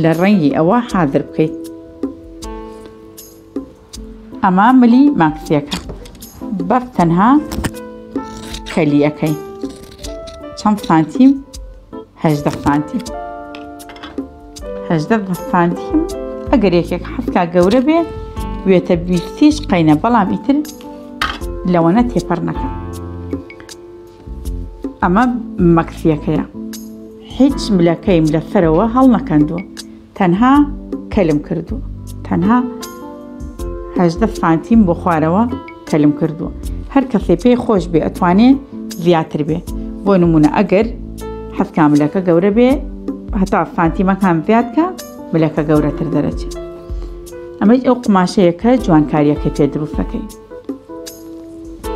لە ڕەنگی ئەوە حاضر بکەیت ئەمە ملی ماکسیەکە بەف تەنها کەلیەکەی چەند سانتیم 18 سانتیم 18 سانتیم ئەگەر یەکێک حەسکا گەورە بێ وێتە 20 قەینە بەڵام ئیتر لەوەنە تێپەر نەکە ئەمە مەکسیەکەیە هیچ ملەکەیم لەسەرەوە هەڵ نەکەندووە تەنها کەلم کردووە تەنها 18 سانتیم بۆ خوارەوە کەلم کردووە هەر کەسێ پێی خۆش بێ ئەتوانێت زیاتر بێ بۆ نمونە ئەگەر حەسکا ملەکە گەورە بێ هەتا سانتیمەکان زیادکە ملەکە گەورەتر دەرەچێت ئەمەی ئەو قماشەیە کە جوانکاریەکە پێ دروستەکەی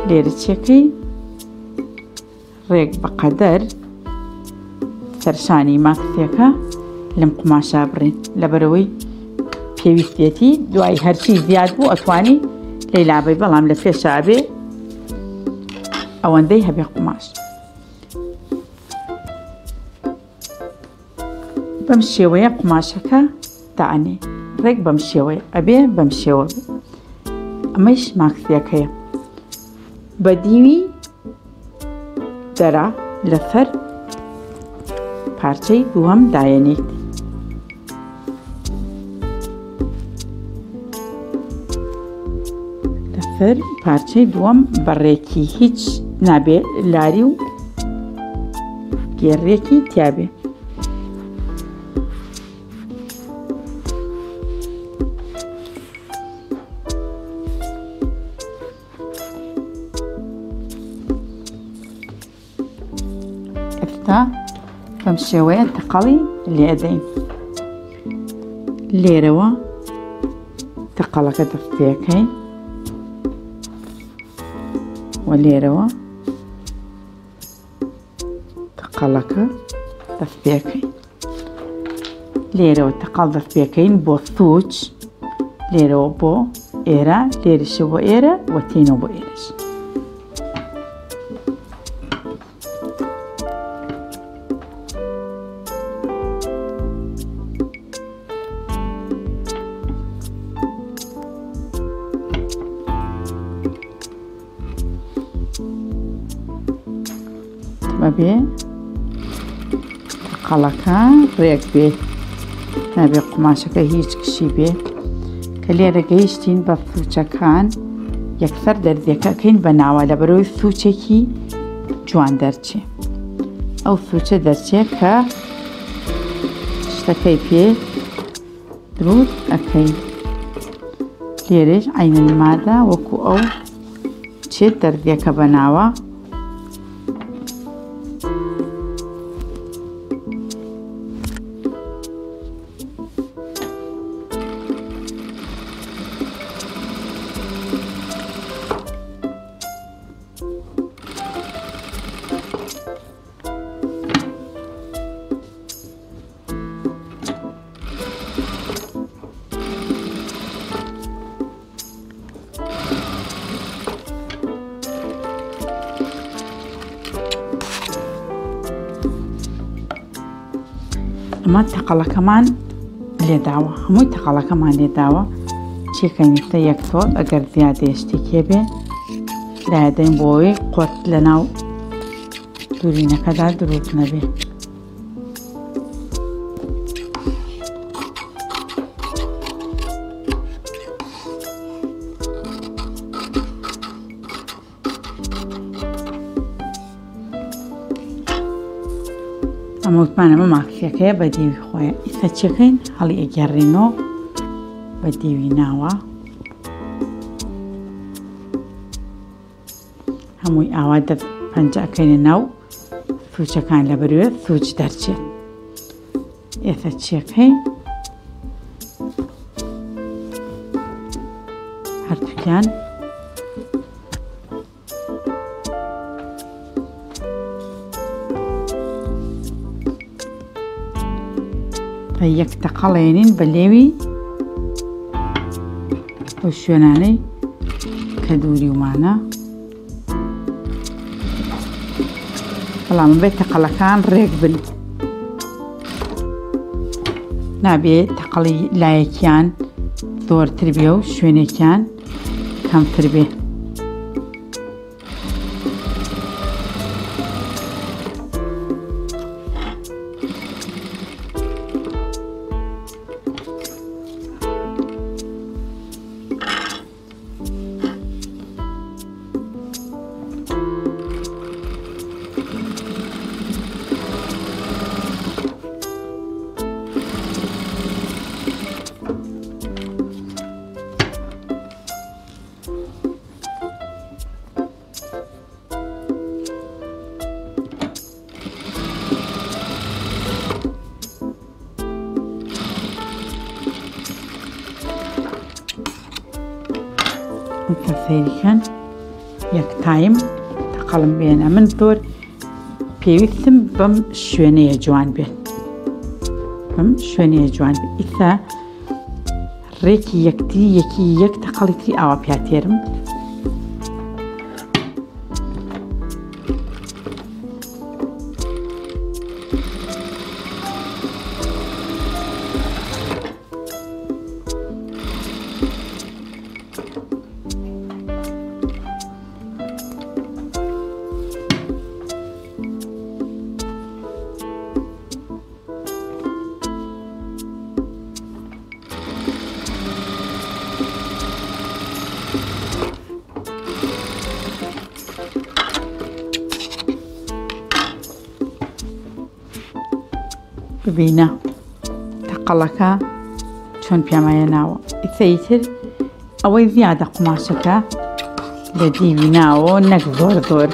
لێرە چیەکەی ڕێک بەقەدەر سەرشانی ماکسیەکە لەم قماشە بڕین لەبەرەوەی پێویستێتی دوای هەرچی زیاد بوو ئەتوانی لەیلابەی بەڵام لە پێشا بێ ئەوەندەی هەبێ قماش بەم شێوەیە قماشەکە دائنێ ڕێک بەم شێوەیە ئەبێ بەم شێوە بێ ئەمەیش ماکسیەکەیە بە دیوی دەرا لەسەر پارچەی دووەم دایەنێت لەسەر پارچەی دووەم بەڕێکی هیچ نابێ لاری و گێڕێکی تیابێ ئێستا بەم شێوەیە تەقەڵی لێدەین لێرەوە تەقەڵەکە دەستپێەکەی و لێرەوە تەقەڵەکە دەستپێەکەی لێرەوە تەقەڵ دەستپێەکەین بۆ سووچ لێرەوە بۆ ئێرە لێرەشە بۆ ئێرە و تینەوە بۆ ئێرەش بەبێ تەقەڵەکە ڕێک بێ نابێ قماشەکە هیچ کشی بێ کە لێرە گەیشتین بە سووچەکان یەکسەر دەرزیەکەکەین بە ناوە لە بەرەوەی سووچێکی جوان دەرچێ ئەو سووچە دەرچێ کە شتەکەی پێ دروست ئەەکەین لێرەش عینەن مادە وەکو ئەو چێت دەرزیەکە بە ناوە ئەمە تەقەڵەکەمان لێداوە هەمووی تەقەڵەکەمان لێداوە چیکەینتە یەک تۆڵ ئەگەر زیادە شتێکێ بێ لادەین بۆی قۆت لە ناو دوورینەکەدا دروست نەبێ ئەمەوتمانەمە ماکسیەکەیە بە دێوی خۆیە ئیستا چەکەین هەڵی ئەگەڕێنەوە بە دێوی ناوە هەمووی ئاوا پەنجەکەینە ناو سوچەکان لە بەروێ سوچ دەرچێت ئێستا چەکەین هەردووکیان یەک تەقەڵێنین بە لێوی بۆ شوێنانەی کە دووری ومانە بەڵام بێت تەقەڵەکان ڕێک بن نابێت تەقەڵی لایەکیان زۆرتر بێ و شوێنێکیان کەمتر بێ سەیریکەن یەک تایم تەقەڵم بێنە من زۆر پێویستم بەم شوێنەیە جوان بێن بەم شوێنەیە جوان بێت ئیستا ڕێکی یەکتری یەکی یەک تەقەڵی تری ئاوا پیاتێرم ببینە تەقەڵەکە چۆن پیامایە ناوە ئیسەیتر ئەوەی زیادە قوماشەکە لە دیوی ناوە نەک زۆر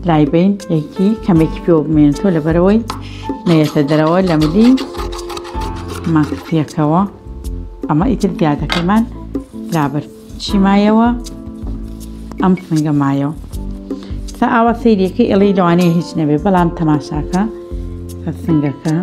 لای بین یەکی کەمێکی پێوە بمێنێتەوە لەبەرەوەی نەیەتە دەرەوە لە ملی ماکسیەکەوە ئەمە ئیتر زیادەکەمان لابەر چی مایەوە ئەم سنگە مایەوە سا ئاوا سەیریەکەی ئێڵی لەوانەیە هیچ نەبێ بەڵام تەماشاکە سنگەکە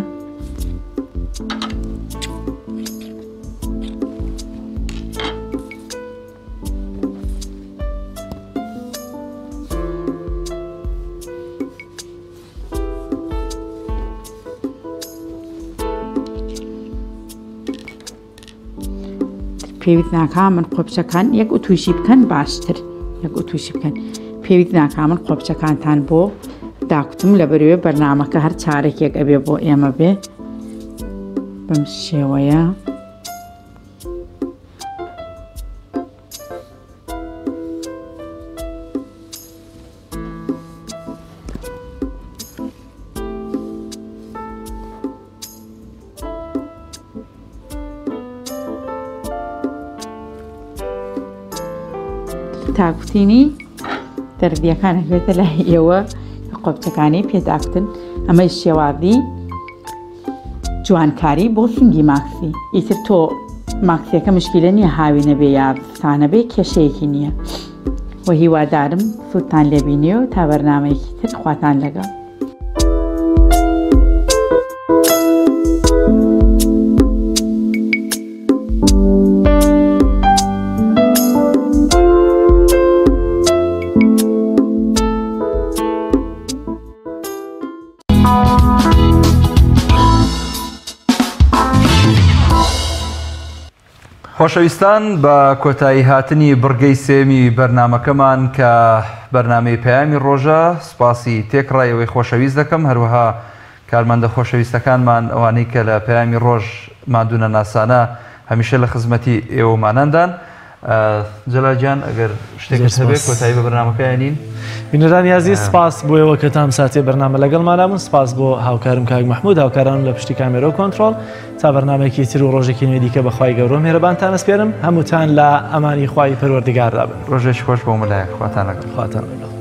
پێویست ناکا من قۆپچەکان یەک ئوتوشی بکەن باشتر یەک ئوتوشی بکەن پێویست ناکا من قۆپچەکانتان بۆ داکوتم لە بەروێ بەرنامەکە هەر چارێکێک ئەبێ بۆ ئێمە بێ بەم شێوەیە تاکوتینی دەربیەکان هەبێتە لای ئێوە قۆپچەکانی پێداکتن ئەمەی شێوازی جوانکاری بۆ سنگی ماکسی ئیتر تۆ ماکسیەکە مشکلە نییە هاوی نەبێ یاستانە بێ کێشەیەکی نییە و هیوادارم سوودتان لێبینێ و تا بەرنامەیەکی تر خواتان لەگەڵ خۆشەویستان بە کۆتایی هاتنی بڕگەی سێمی بەرنمەکەمان کە بەرنمەی پەیامی ڕۆژە سپاسی تێکڕایەوەی خۆشەویست دەکەم هەروەها کارمەندە خۆشەویستەکانمان ئەوانەی کە لە پەیامی ڕۆژ مادونە ناسانە هەمیشە لە خزمەتی ئێوەمانەندان. جەلاجان ئەگەر شتێکت هەبێت کۆتایی بە بەرنمەکەیانین. بینەران یازی سپاس بۆیەوە کە تام ساتێ بەرنامە لەگەڵمانابوون. سپاس بۆ هاوکارم کاک مەحموود، هاوکاران لە پشتی کامێرە و کۆنتڕۆڵ. تا بەرنامەیەکی تر و ڕۆژێکی نوێ دیکە بەخوای گەورە مێرەبانتان ئەسپێرم. هەمووتان لە ئەمانی خوای پەروەردگاردا بن. ڕۆژێکی خۆش بۆ ملایەک خواتان لەگەڵ. خواتان لەگەڵ.